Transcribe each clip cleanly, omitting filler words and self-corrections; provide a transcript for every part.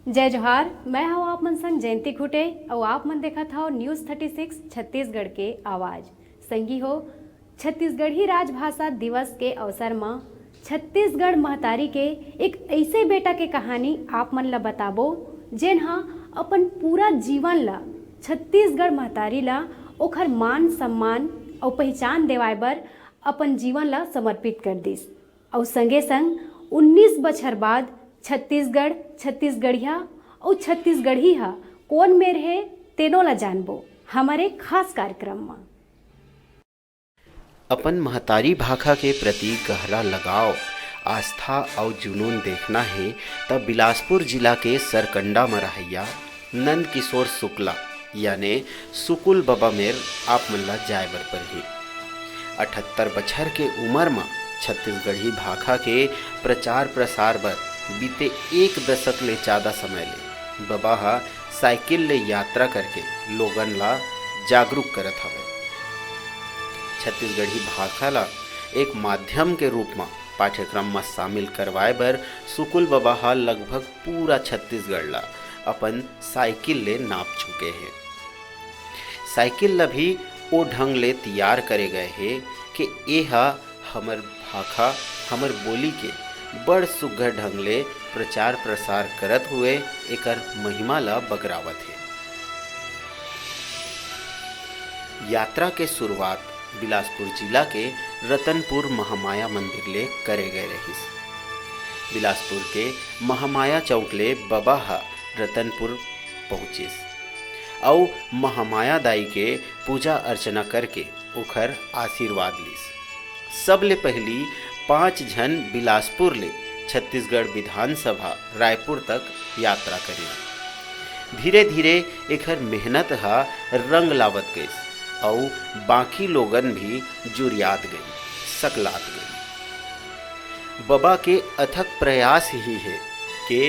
जय जोहार। मैं हूँ आप मन संग जयंती खुटे और आप मन देखा था न्यूज़ 36 छत्तीसगढ़ के आवाज़। संगी हो छत्तीसगढ़ी राजभाषा दिवस के अवसर में छत्तीसगढ़ महतारी के एक ऐसे बेटा के कहानी आप मन ला बताबो जेन हा अपन पूरा जीवन ला छत्तीसगढ़ महतारी ला ओखर मान सम्मान और पहचान देवाय बर अपन जीवन ला समर्पित कर दिस। और संगे संग 19 बछर बाद छत्तीसगढ़ छत्तीसगढ़िया और छत्तीसगढ़ी हा कौन मेर है तेनो ला जानबो हमारे खास कार्यक्रम में। अपन महतारी भाषा के प्रति गहरा लगाव, आस्था और जुनून देखना है तब बिलासपुर जिला के सरकंडा में रहैया नंद किशोर शुक्ला यानी सुकुल बाबा मेर आप मन ला जाय बर परही। 78 बछर के उम्र में छत्तीसगढ़ी भाषा के प्रचार प्रसार बर बीते एक दशक ले ज़्यादा समय ले बाबा हा साइकिल ले यात्रा करके लोगन ला जागरूक करत हवे। छत्तीसगढ़ी भाषा ला एक माध्यम के रूप में पाठ्यक्रम में शामिल करवाए बर सुकुल बाबा हा लगभग पूरा छत्तीसगढ़ ला अपन साइकिल ले नाप चुके हैं। साइकिल ला भी वो ढंग ले तैयार करे गए हैं कि ये हा हमर भाषा हमर बोली के बड़ सुघर ढंग ले प्रचार प्रसार करत हुए एकर महिमा ला बगरावत है। यात्रा के शुरुआत बिलासपुर जिला के रतनपुर महामाया मंदिर ले करे गए रहिस। बिलासपुर के महामाया चौक ले बाबा हा रतनपुर पहुँचिस और महामाया दाई के पूजा अर्चना करके ओखर आशीर्वाद लिस। सबले पहली 5 जन बिलासपुर ले छत्तीसगढ़ विधानसभा रायपुर तक यात्रा करी। धीरे धीरे एकर मेहनत हा रंग लावत गइस और बाकी लोगन भी जुरियात गई, सकलात गई। बाबा के अथक प्रयास ही है कि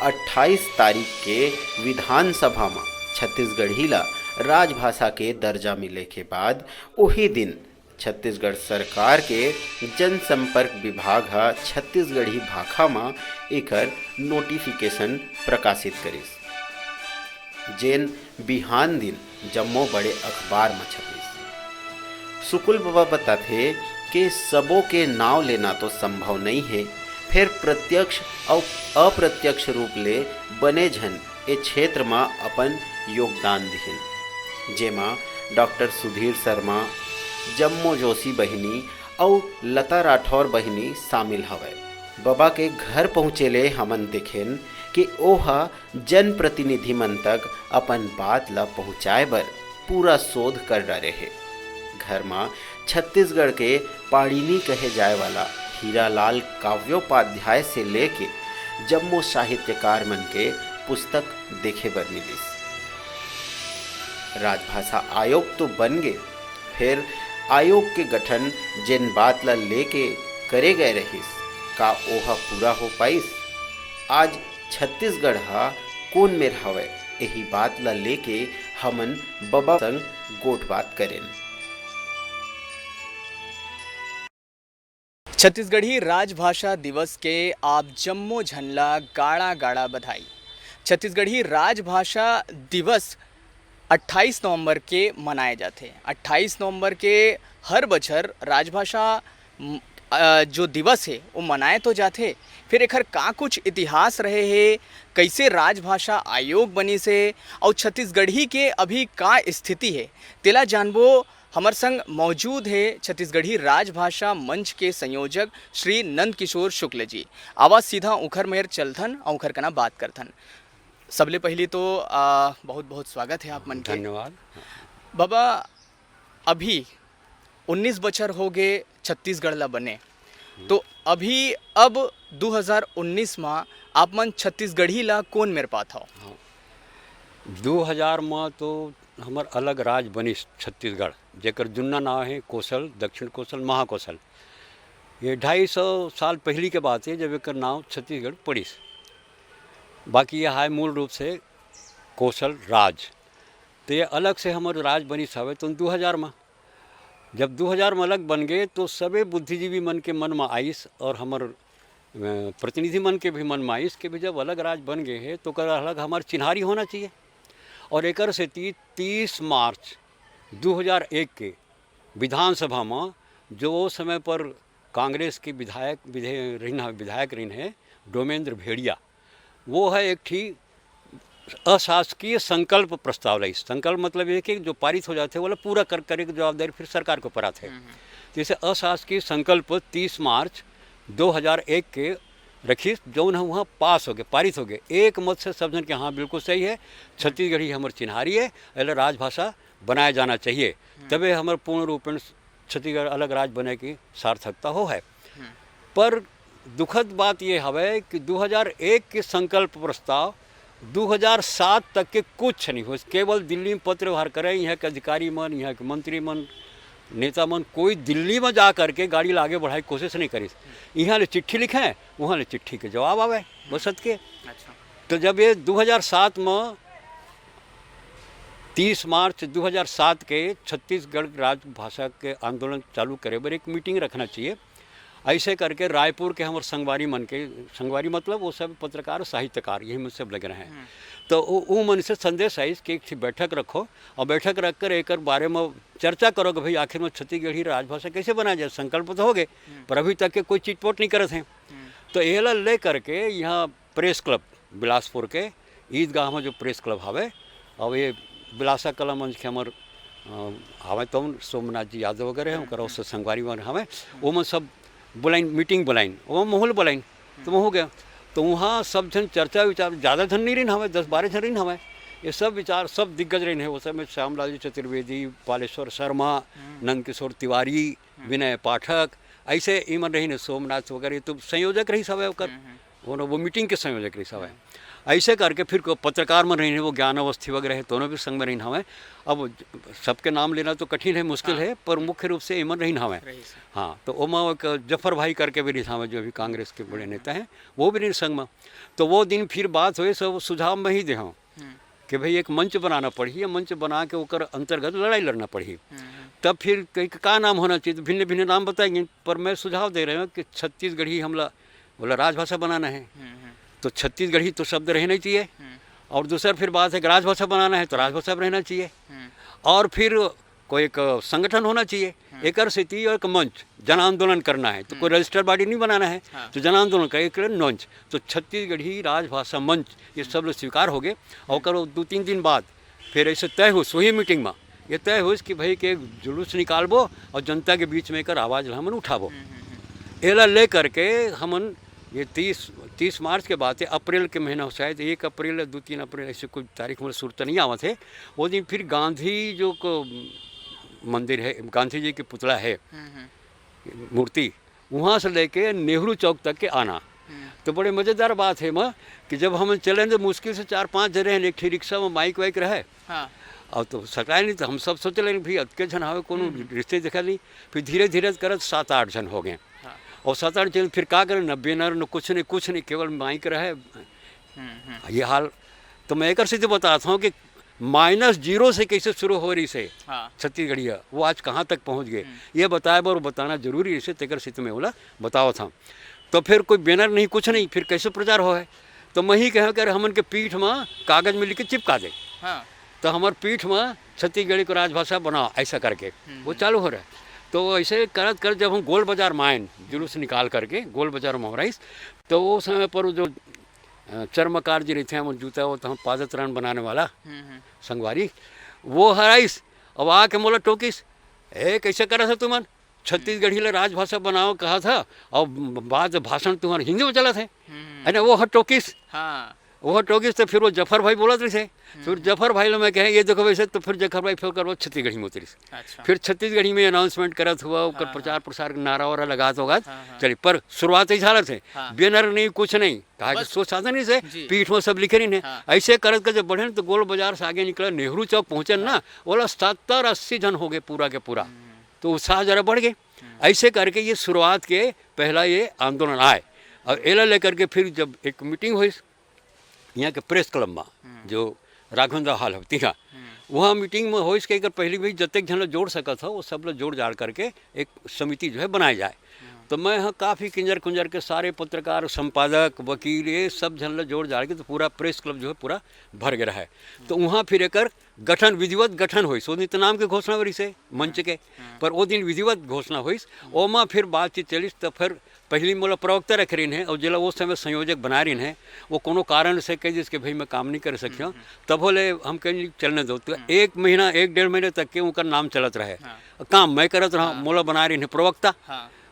28 तारीख के विधानसभा में छत्तीसगढ़ी ला राजभाषा के दर्जा मिले के बाद वही दिन छत्तीसगढ़ सरकार के जनसंपर्क विभाग हा छत्तीसगढ़ी भाषा में एकर नोटिफिकेशन प्रकाशित करिस, जेन बिहान दिन जम्मो बड़े अखबार में छपिस। सुकुल बाबा बताते कि सबों के नाव लेना तो संभव नहीं है, फिर प्रत्यक्ष और अप्रत्यक्ष रूप ले बने जन ए क्षेत्र में अपन योगदान दिहिन, जेमा डॉक्टर सुधीर शर्मा, जम्मो जोशी बहिनी और लता राठौर बहिनी शामिल हवे। बाबा के घर पहुँचेले हमन देखेन कि ओहा जनप्रतिनिधि मन तक अपन बात ला पहुँचाए बर पूरा शोध कर डरे है। घर में छत्तीसगढ़ के पाणिनि कहे जाए वाला हीरालाल काव्योपाध्याय से लेके जम्मो साहित्यकार मन के पुस्तक देखे बर मिलिस। राजभाषा आयोग तो बन गए, फिर आयोग के गठन जिन बात ला लेके करे गए रहिस का ओहा पूरा हो पाइस। आज छत्तीसगढ़ हा कौन मेर हवे यही बात ला लेके हमन बाबा संग गोट बात करें। छत्तीसगढ़ी राजभाषा दिवस के आप जम्मो झनला गाड़ा गाड़ा बधाई। छत्तीसगढ़ी राजभाषा दिवस 28 नवंबर के मनाए जाते हैं। 28 नवंबर के हर बछर राजभाषा जो दिवस है वो मनाए तो जाते, फिर एकर का कुछ इतिहास रहे है, कैसे राजभाषा आयोग बनी से और छत्तीसगढ़ी के अभी का स्थिति है तेला जानबो। हमर संग मौजूद है छत्तीसगढ़ी राजभाषा मंच के संयोजक श्री नंद किशोर शुक्ल जी। आवाज़ सीधा उखर मेहर चलथन और उखर कना बात करथन। सबले पहले तो बहुत बहुत स्वागत है आप मन के। धन्यवाद। बाबा अभी 19 बछर हो गए छत्तीसगढ़ ला बने, तो अभी अब 2019 में आप मन छत्तीसगढ़ी ला कौन मेर पात हो? 2000 में तो हमर अलग राज बनिस छत्तीसगढ़, जेकर जुन्ना नाम है कौशल, दक्षिण कौशल, महाकौशल। ये 250 साल पहली के बात है जब एकर नाम छत्तीसगढ़ पड़िस। बाकी यह है मूल रूप से कौशल राज। तो ये अलग से हमार राज बनिस हवे तो 2000 में। जब 2000 में अलग बन गए तो सबे बुद्धिजीवी मन के मन में आइस और हमर प्रतिनिधि मन के भी मन माइस के भी जब अलग राज्य बन गए हैं तो कर अलग हमारे चिन्हारी होना चाहिए। और एकर से 30 मार्च 2001 के विधानसभा में जो समय पर कांग्रेस के विधायक रही है डोमेंद्र भेड़िया, वो है एक ठी अशासकीय संकल्प प्रस्ताव लाई। संकल्प मतलब ये कि जो पारित हो जाते वो पूरा करे की जवाबदारी फिर सरकार के ऊपर आते। जैसे अशासकीय संकल्प 30 मार्च 2001 के रखी, जो न वहाँ पास हो गए, पारित हो गए एक मत से। सब जन के हाँ बिल्कुल सही है, छत्तीसगढ़ी हमारे चिन्हारी है, अल राजभाषा बनाया जाना चाहिए, तबे हमारे पूर्ण रूपेण छत्तीसगढ़ अलग राज्य बने की सार्थकता हो है। पर दुखद बात ये हवे कि 2001 के संकल्प प्रस्ताव 2007 तक के कुछ नहीं हो, केवल दिल्ली में पत्र व्यवहार करें। यहाँ के अधिकारी मन, यहाँ के मंत्री मन, नेता मन कोई दिल्ली में जा करके गाड़ी लागे बढ़ाई कोशिश नहीं करी। यहाँ ले चिट्ठी लिखें, वहाँ ले चिट्ठी के जवाब आवे बस के। अच्छा। तो जब ये 2007 में 30 मार्च 2007 के छत्तीसगढ़ राजभाषा के आंदोलन चालू करे बर एक मीटिंग रखना चाहिए। ऐसे करके रायपुर के हमारे संगवारी मन के, संगवारी मतलब वो सब पत्रकार साहित्यकार यही में सब लग रहे हैं। तो वो मन से संदेश आई कि एक बैठक रखो और बैठक रख कर एक बारे में चर्चा करो कि भाई आखिर में छत्तीसगढ़ी राजभाषा कैसे बनाया जाए। संकल्प तो हो गए पर अभी तक के कोई चिटपोट नहीं करते हैं। तो ये ले करके यहाँ प्रेस क्लब बिलासपुर के ईदगाह में जो प्रेस क्लब हवे, और ये बिलासा कला मंच के हमारे हमें तो सोमनाथ जी यादव वगैरह हैं, उससे संगवारी वन हमें वो में सब बुलाइन, मीटिंग बुलाइन, वो माहौल बुलाइन, तो वो हो गया। तो वहाँ सब जन चर्चा विचार, ज़्यादा जन नहीं रही हमें, 10-12 जन रही हमें, ये सब विचार सब दिग्गज रहे हैं। वो सब में श्यामलाल जी चतुर्वेदी, पालेश्वर शर्मा, नंदकिशोर तिवारी, विनय पाठक, ऐसे इमन रही, सोमनाथ वगैरह तो संयोजक रही सब है, वो मीटिंग के संयोजक रही सब है। ऐसे करके फिर पत्रकार में रही, वो ज्ञान अवस्थी वगैरह है, दोनों भी संग में रही हमें। अब सबके नाम लेना तो कठिन है, मुश्किल है, पर मुख्य रूप से इमन रही हमें। हाँ, तो ओमा एक जफर भाई करके भी रही हमें, जो भी कांग्रेस के बड़े नेता हैं, वो भी रही संग में। तो वो दिन फिर बात हुई, सब सुझाव में ही दे हूँ कि भाई एक मंच बनाना पड़ी, मंच बना के ओकर अंतर्गत लड़ाई लड़ना पड़ी। तब फिर का नाम होना चाहिए, तो भिन्न भिन्न नाम बताएंगे, पर मैं सुझाव दे रहे हूँ कि छत्तीसगढ़ी हमला बोला राजभाषा बनाना है, तो छत्तीसगढ़ी तो शब्द रहना चाहिए। और दूसरा फिर बात है कि राजभाषा बनाना है तो राजभाषा रहना चाहिए। और फिर कोई एक संगठन होना चाहिए, एक स्थिति और एक मंच, जन आंदोलन करना है तो कोई रजिस्टर्ड बॉडी नहीं बनाना है, तो जन आंदोलन का एक मंच, तो छत्तीसगढ़ी राजभाषा मंच ये सब लोग स्वीकार हो गए। और करो 2-3 दिन बाद फिर ऐसे तय हो, वही मीटिंग में ये तय हो कि भाई के जुलूस निकालबो और जनता के बीच में एक आवाज़ हमन उठाबो। एला ले करके हमन ये 30 मार्च के बाद अप्रैल के महीना शायद 1 अप्रैल या 2-3 अप्रैल ऐसे कोई तारीख में सुरत नहीं आवा थे। वो दिन फिर गांधी जो को मंदिर है, गांधी जी की पुतला है मूर्ति, वहाँ से लेके नेहरू चौक तक के आना। तो बड़े मज़ेदार बात है माँ कि जब हम चले तो मुश्किल से 4-5 जने हैं, एक रिक्शा में माइक वाइक रहे। और तो सटाए नहीं, तो हम सब सोचे लेकिन भाई अतके जन हवे कोनो रिश्ते देखा नहीं। फिर धीरे धीरे करत 7-8 जन हो गए। और 7-8 जन फिर का करें, न बैनर न कुछ नहीं, केवल माइक रहे। ये हाल तो मैं एक सीधे बताता हूँ कि -0 से कैसे शुरू हो रही से छत्तीसगढ़िया वो आज कहाँ तक पहुँच गए, ये बताया और बताना जरूरी है। तेकर से तुम्हें बोला बताओ था। तो फिर कोई बैनर नहीं, कुछ नहीं, फिर कैसे प्रचार हो है। तो मैं ही कह कर हमन के पीठ में कागज में लिख के चिपका दे। तो हमारे पीठ में छत्तीसगढ़ी को राजभाषा बनाओ ऐसा करके वो चालू हो रहा है। तो ऐसे करत कर जब हम गोल बाजार मायन जुलूस निकाल करके गोल बाजार में हो रही, तो वो समय पर जो चर्मकार जी रहते हैं वो जूता वो तो हम पादत्राण बनाने वाला संगवारी वो हराइस। अब आके मोला टोकिस, कैसे करा था तुमन, छत्तीसगढ़ी ले राजभाषा बनाओ कहा था और बाद भाषण तुम्हारे हिंदी में चला थे, है ना। वो टोकिस, वो टोकिस। तो फिर वो जफर भाई बोला थे, फिर जफर भाई लोग मैं कहे ये देखो वैसे, तो फिर जफर भाई फिर करवा छत्तीसगढ़ी में उतरी। फिर छत्तीसगढ़ी में अनाउंसमेंट करत हुआ, प्रचार प्रसार नारा वारा लगात होगा। चलिए पर शुरुआत ऐसी हालत है, बैनर नहीं कुछ नहीं, कहा सोच साधन नहीं से पीठ में सब लिखे नहीं है। ऐसे करत कर जब बढ़े तो गोल बाजार से आगे निकले, नेहरू चौक पहुंचे ना, बोला 70-80 जन हो गए पूरा के पूरा। तो उत्साह जरा बढ़ गए। ऐसे करके ये शुरुआत के पहला ये आंदोलन आए। और एला लेकर के फिर जब एक मीटिंग हुई यहाँ के प्रेस क्लब में, जो राघवेंद्र हॉल होती है, वहाँ मीटिंग में हो इसके पहले भी जतक जन जोड़ सका था वो सब लोग जोड़ जाड़ करके एक समिति जो है बनाई जाए। तो मैं हाँ काफ़ी किंजर कुंजर के सारे पत्रकार, संपादक, वकील, ये सब झन जोड़ जाड़ के तो पूरा प्रेस क्लब जो है पूरा भर गया है। तो वहाँ फिर एक गठन, विधिवत गठन हुई। सो दिन तो नाम के घोषणा वरी से मंच के, पर वो दिन विधिवत घोषणा हुई। ओमा फिर बातचीत चली। तो फिर पहली मोला प्रवक्ता रख रही है और जिला वो समय संयोजक बना रही है। वो कोनो कारण से कह जिसके भाई मैं काम नहीं कर सकियो, तब बोले हम कहीं चलने दो। तो 1 महीना 1-1.5 महीने तक के उनका नाम चलत रहे। काम मैं करत रहा, मोला बना रही है प्रवक्ता।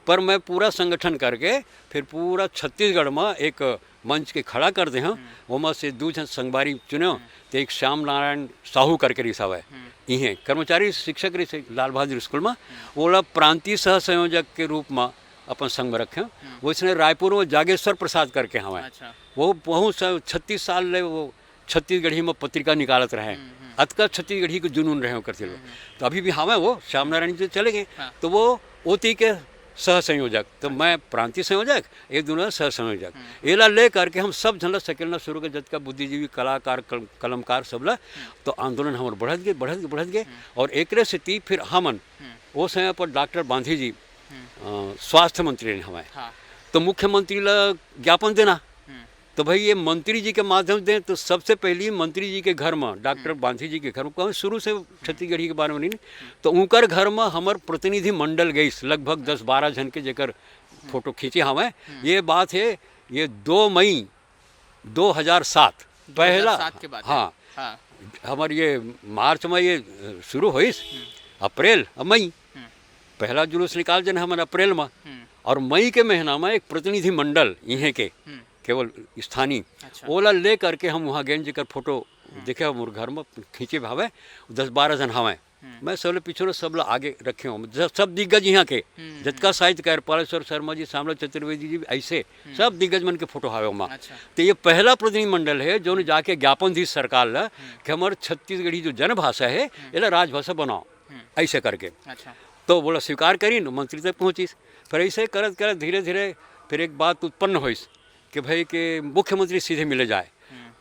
पर मैं पूरा संगठन करके फिर पूरा छत्तीसगढ़ में एक मंच के खड़ा कर दे। वहाँ से 2 जन संगवारी चुनो। तो एक श्याम नारायण साहू करके रिसाव है, इहें कर्मचारी शिक्षक रही से लाल बहादुर स्कूल में। वो प्रांतीय सह संयोजक के रूप में अपन संग में रखे। वो इसने रायपुर में जागेश्वर प्रसाद करके हमें। अच्छा। वो बहुत 36 साल ले वो छत्तीसगढ़ी में पत्रिका निकालत रहे। अतका छत्तीसगढ़ी के जुनून रहे करते लोग। तो अभी भी हमें वो श्याम नारायण जी चले गए। तो वो ओती के सह संयोजक, तो मैं प्रांतीय संयोजक, एक दूसरा सह संयोजक। एला ले करके हम सब झन सकेलना शुरू के जतका बुद्धिजीवी, कलाकार, कलमकार सबला। तो आंदोलन हमारे बढ़त गए। और एकरे से ती फिर हमन वो समय पर डॉक्टर गांधी जी स्वास्थ्य मंत्री ने हमें। तो मुख्यमंत्री ला ज्ञापन देना। तो भाई ये मंत्री जी के माध्यम से। तो सबसे पहले मंत्री जी के घर में, डॉक्टर गांधी जी के घर में, शुरू से छत्तीसगढ़ी के बारे में नहीं। तो उनकर घर में हमार प्रतिनिधि मंडल गई लगभग 10-12 जन के जेकर फोटो खींचे हमें। ये बात है, ये 2 मई 2007 पहला। के बाद हाँ, हमारे ये मार्च में ये शुरू हुई, अप्रैल मई पहला जुलूस निकाल जन हमारे अप्रैल में। और मई के महीना में एक प्रतिनिधि मंडल इहे के केवल स्थानीय ओला ले करके हम वहाँ गए। जिकर फोटो देखे मोर घर में खींचे भावे 10-12 जन हमें। मैं सब पीछे सब लोग आगे रखे हूँ। सब दिग्गज यहाँ के जतका साहित्यकार पालेश्वर शर्मा जी, श्यामला चतुर्वेदी जी, ऐसे सब दिग्गज मन के फोटो हावे वहाँ। तो ये पहला प्रतिनिधि मंडल है जो जाके ज्ञापन दी सरकार ला कि हमारे छत्तीसगढ़ी जो जनभाषा है ये राजभाषा बनाओ ऐसे करके। तो बोला स्वीकार करी, मंत्री तक पहुँची। फिर ऐसे करत करत धीरे धीरे फिर एक बात उत्पन्न हुई कि भाई के मुख्यमंत्री सीधे मिले जाए।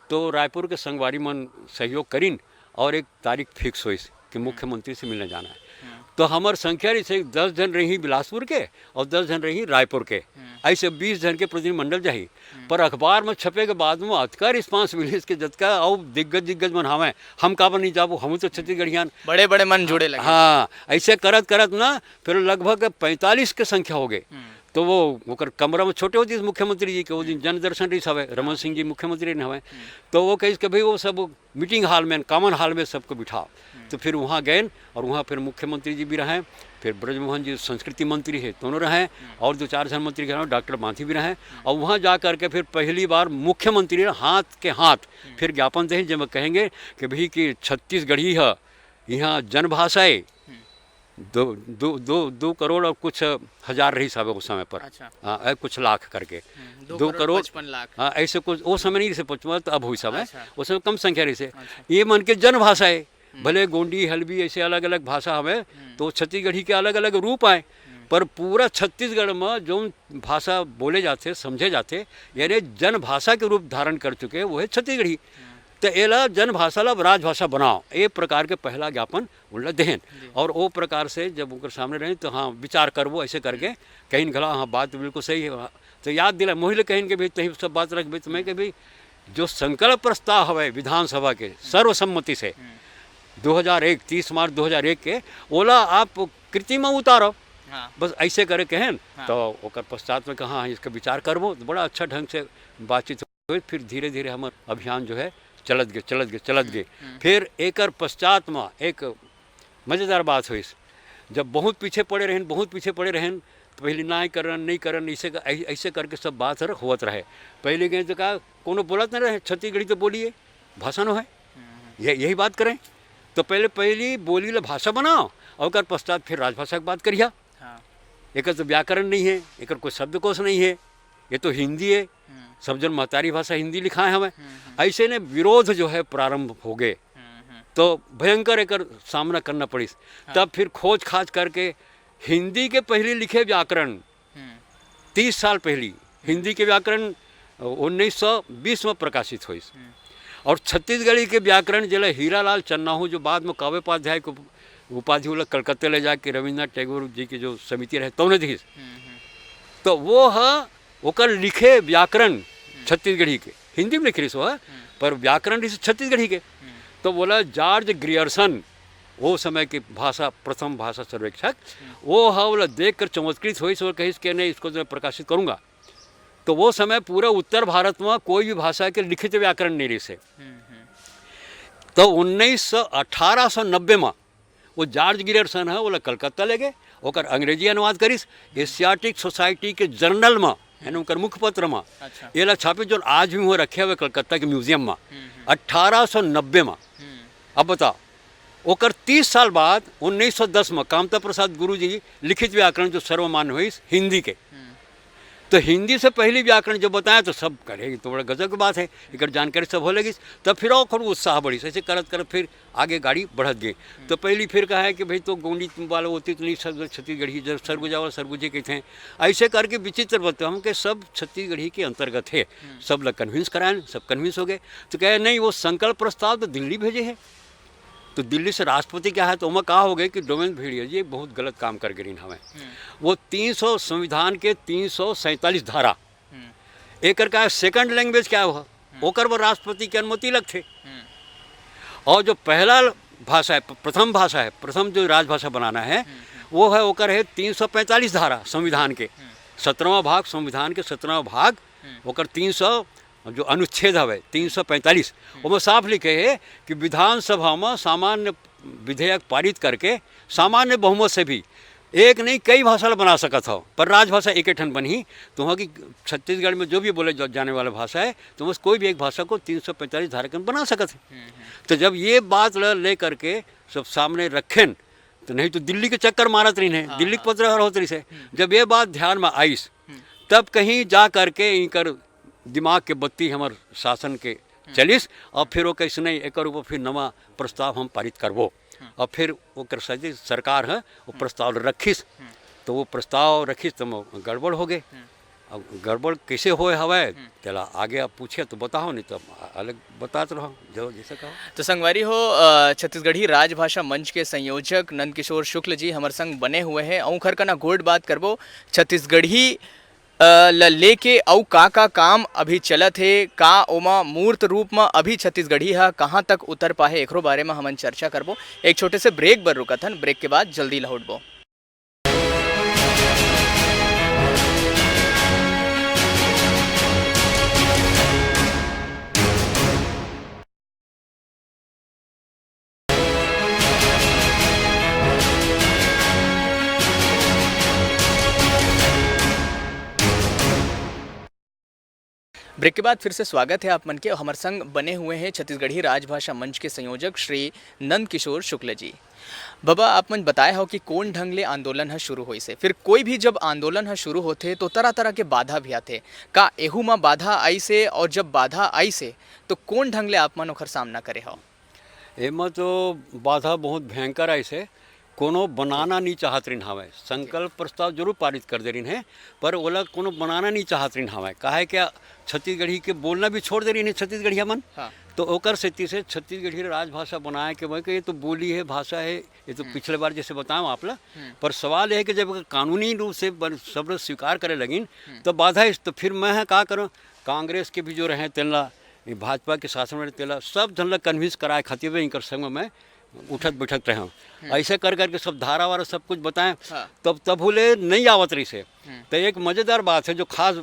तो रायपुर के संगवारी मन सहयोग करीन और एक तारीख फिक्स हुई कि मुख्यमंत्री से मिलने जाना है। तो हमार संख्या रही से 10 जन रही बिलासपुर के और 10 जन रही रायपुर के। ऐसे 20 जन के प्रतिनिधिमंडल जाही। पर अखबार में छपे के बाद में अतका रिस्पांस मिली के जतका और दिग्गज मन हमें हम का नहीं जाबो, हम तो छत्तीसगढ़ियान बड़े मन जुड़े लगे। हाँ, ऐसे करत करत ना फिर लगभग 45 के संख्या हो गए। तो वो कमरा में छोटे होती मुख्यमंत्री जी के वो दिन जन दर्शन रही हवे, रमन सिंह जी मुख्यमंत्री ने हवे। तो वो कही कि भाई वो सब मीटिंग हॉल में, कॉमन हॉल में सबको बिठाओ। तो फिर वहाँ गए और वहाँ फिर मुख्यमंत्री जी भी रहे, फिर ब्रजमोहन जी संस्कृति मंत्री है दोनों रहे, और 2-4 जन मंत्री के डॉक्टर गांधी भी रहे। और वहाँ जा करके फिर पहली बार मुख्यमंत्री हाथ के हाथ फिर ज्ञापन दें जब कहेंगे कि भाई कि छत्तीसगढ़ी है, यहाँ जनभाषाएँ 2 करोड़ और कुछ हजार रही साहब उस समय पर। हाँ, कुछ लाख करके 2 करोड़ 55 लाख। हाँ, ऐसे कुछ वो समय नहीं से 55, तो अब हुई सब है। उस समय कम संख्या रही से। ये मन के जनभाषा है, भले गोंडी, हल्बी ऐसे अलग अलग भाषा हमें, तो छत्तीसगढ़ी के अलग अलग रूप आए। पर पूरा छत्तीसगढ़ में जो भाषा बोले जाते, समझे जाते, यानी जनभाषा के रूप धारण कर चुके वो है छत्तीसगढ़ी। तो एला जनभाषा ला राजभाषा बनाओ, ये प्रकार के पहला ज्ञापन उनला देहन। और वो प्रकार से जब उनके सामने रहे तो हाँ विचार करबो ऐसे करके कहीं गला हाँ बात बिल्कुल सही है। तो याद दिला मोहिले कहीं के भाई तही सब बात रख भाई तुम्हें कि भाई जो संकल्प प्रस्ताव है विधानसभा के सर्वसम्मति से 2001 30 मार्च 2001 के ओला आप कृति में उतारो। बस ऐसे करे कहें। तो ओकर पश्चात में कहा इसका विचार करबो, तो बड़ा अच्छा ढंग से बातचीत हुई। फिर धीरे धीरे हमारे अभियान जो है चलत गए। फिर एक पश्चात में एक मज़ेदार बात हुई। जब बहुत पीछे पड़े रहें तो पहले नहीं करन ऐसे करके सब बात होत रहे। पहले गए तो कहा कोनो बोलत नहीं रहे, छत्तीसगढ़ी तो बोलिए भाषा नो है, यही बात करें। तो पहले बोली ला भाषा बनाओ और पश्चात फिर राजभाषा की बात करिए। एक तो व्याकरण नहीं है, एक कोई शब्दकोश नहीं है, ये तो हिंदी है, सब जन महतारी भाषा हिंदी लिखा है हमें। ऐसे ने विरोध जो है प्रारंभ हो गए। तो भयंकर एक सामना करना पड़ी। तब फिर खोज खाज करके हिंदी के पहले लिखे व्याकरण 30 साल पहले हिंदी के व्याकरण 1920 में प्रकाशित हुई। और छत्तीसगढ़ी के व्याकरण जिला हीरालाल चन्नाहू जो बाद में काव्योपाध्याय को उपाधि कलकत्ते ले जाके रविन्द्रनाथ टैगोर जी की जो समिति रहे तो ने दी। तो वो है ओकर लिखे व्याकरण छत्तीसगढ़ी के, हिंदी में लिखे सो है पर व्याकरण इस छत्तीसगढ़ी के। तो बोला जॉर्ज ग्रियर्सन वो समय की भाषा प्रथम भाषा सर्वेक्षक, वो है बोला देख कर चमत्कृत हुई सो कहीं के नहीं इसको तो मैं प्रकाशित करूँगा। तो वो समय पूरा उत्तर भारत में कोई भी भाषा के लिखित व्याकरण नहीं रही से। तो 1890 में वो जॉर्ज ग्रियर्सन है बोला कलकत्ता ले गए, ओकर अंग्रेजी अनुवाद करिस, एशियाटिक सोसाइटी के जर्नल में यानी उनकर मुखपत्र में ये ला छापे जो आज भी वो रखे हुए कलकत्ता के म्यूजियम में 1890 में। अब बताओ ओकर 30 साल बाद 1910 में कामता प्रसाद गुरुजी लिखित व्याकरण जो सर्वमान्य हुई हिंदी के। तो हिंदी से पहली व्याकरण जो बताया तो सब करेगी तो बड़ा गजब की बात है, एक जानकारी सब हो लगी। तब फिर और उत्साह बढ़ी, ऐसे करत करत फिर आगे गाड़ी बढ़त गई। तो पहली फिर कहा है कि भाई तो गोंडी वाला होती तो नहीं सब छत्तीसगढ़ी जब सरगुजा वाला सरगुजे के थे, ऐसे करके विचित्र बताते हम कि सब छत्तीसगढ़ी के अंतर्गत है। सब लोग कन्विंस कराएं, सब कन्विंस हो गए। तो कहे नहीं वो संकल्प प्रस्ताव तो दिल्ली भेजे है, तो दिल्ली से राष्ट्रपति क्या है तो वहाँ कहा हो गए कि डोमेन भेड़िया जी बहुत गलत काम कर गई हमें। वो 300 संविधान के 347 धारा एक का सेकंड लैंग्वेज क्या हुआ ओकर वो राष्ट्रपति की अनुमति लग थे। और जो पहला भाषा है प्रथम भाषा है, प्रथम जो राजभाषा बनाना है वो है ओकर है 345 धारा संविधान के 17वां भाग, संविधान के 17वां भाग ओकर 300 जो अनुच्छेद है 345 उसमें साफ लिखे है कि विधानसभा में सामान्य विधेयक पारित करके सामान्य बहुमत से भी एक नहीं कई भाषा बना सकत हो, पर राजभाषा एक ठन बनी। तो वहाँ की छत्तीसगढ़ में जो भी बोले जाने वाला भाषा है तो बस कोई भी एक भाषा को 345 धारा के बना सकत है। तो जब ये बात ले करके सब सामने रखें तो नहीं तो दिल्ली के चक्कर मारत रही है, दिल्ली के पत्र होत रही से। जब ये बात ध्यान में आईस तब कहीं जा करके इनकर दिमाग के बत्ती हमार शासन के चलिस और फिर वो कैसे नहीं एक ऊपर फिर नवा प्रस्ताव हम पारित करबो और फिर वो कर सरकार है वो प्रस्ताव रखिस। तो वो प्रस्ताव रखिस तो गड़बड़ हो गए। अब गड़बड़ कैसे होए हवाए तेला आगे आप पूछे तो बताओ, नहीं तो अलग बताते रहो जो जैसे कहो। तो संगवारी हो छत्तीसगढ़ी राजभाषा मंच के संयोजक नंदकिशोर शुक्ल जी हमारे संग बने हुए हैं। अऊ खर का ना गोड बात करबो छत्तीसगढ़ी लेके अऊ का काम अभी चलत है, का ओमा मूर्त रूप में अभी छत्तीसगढ़ी है कहाँ तक उतर पाए एकरो बारे में हमन चर्चा करबो। एक छोटे से ब्रेक बर रुकथन, ब्रेक के बाद जल्दी लौटबो। ब्रेक के बाद फिर से स्वागत है आप मन के। हमारे संग बने हुए हैं छत्तीसगढ़ी राजभाषा मंच के संयोजक श्री नंदकिशोर शुक्ल जी। बाबा आप मन बताए हो कि कौन ढंग ले आंदोलन है शुरू होई से, फिर कोई भी जब आंदोलन है शुरू होते तो तरह तरह के बाधा भी आते, का एहू में बाधा आई से और जब बाधा आई से तो कौन ढंग ले आप मन ओखर सामना करे हो? एमा तो बाधा बहुत भयंकर आई से कोनो बनाना नहीं चाहत रही हवे, संकल्प प्रस्ताव जरूर पारित कर दे रही है पर ओला कोनो बनाना नहीं चाहत रही हवे। काहे क्या छत्तीसगढ़ी के बोलना भी छोड़ दे रही है छत्तीसगढ़िया मन। हाँ। तो ओकर सेती से छत्तीसगढ़ी राजभाषा बनाए के भाई ये तो बोली है भाषा है, ये तो पिछले बार जैसे बताऊँ आप ला। पर सवाल है कि जब कानूनी रूप से सब स्वीकार करे लगिन तो बाधा इस तो फिर मैं क्या करूँ, कांग्रेस के भी जो रहे तेला भाजपा के शासन में तेला सब धन कन्विंस कराए खातिर इनकर संग में उठक बैठक रहे हूँ। ऐसे कर करके सब धारा वारा सब कुछ बताएं। हाँ। तब बोले नहीं आवत रही से। तो एक मज़ेदार बात है जो खास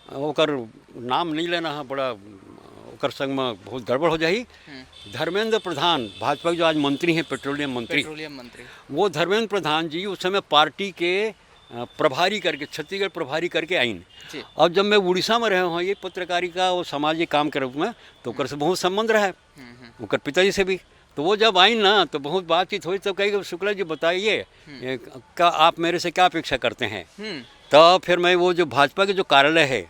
ओकर नाम नहीं लेना है, बड़ा ओकर संग में बहुत गड़बड़ हो जाही। धर्मेंद्र प्रधान भाजपा के जो आज मंत्री हैं पेट्रोलियम मंत्री वो धर्मेंद्र प्रधान जी उस समय पार्टी के प्रभारी करके छत्तीसगढ़ प्रभारी करके आइन। अब जब मैं उड़ीसा में रहे हूँ ये पत्रकारिता और सामाजिक काम के रूप में तो ओकर से बहुत संबंध रहा है ओकर पिताजी से भी। तो वो जब आई ना तो बहुत बातचीत हुई तब कही शुक्ला जी बताइए क्या आप मेरे से क्या अपेक्षा करते हैं। तो फिर मैं वो जो भाजपा के जो कार्यालय है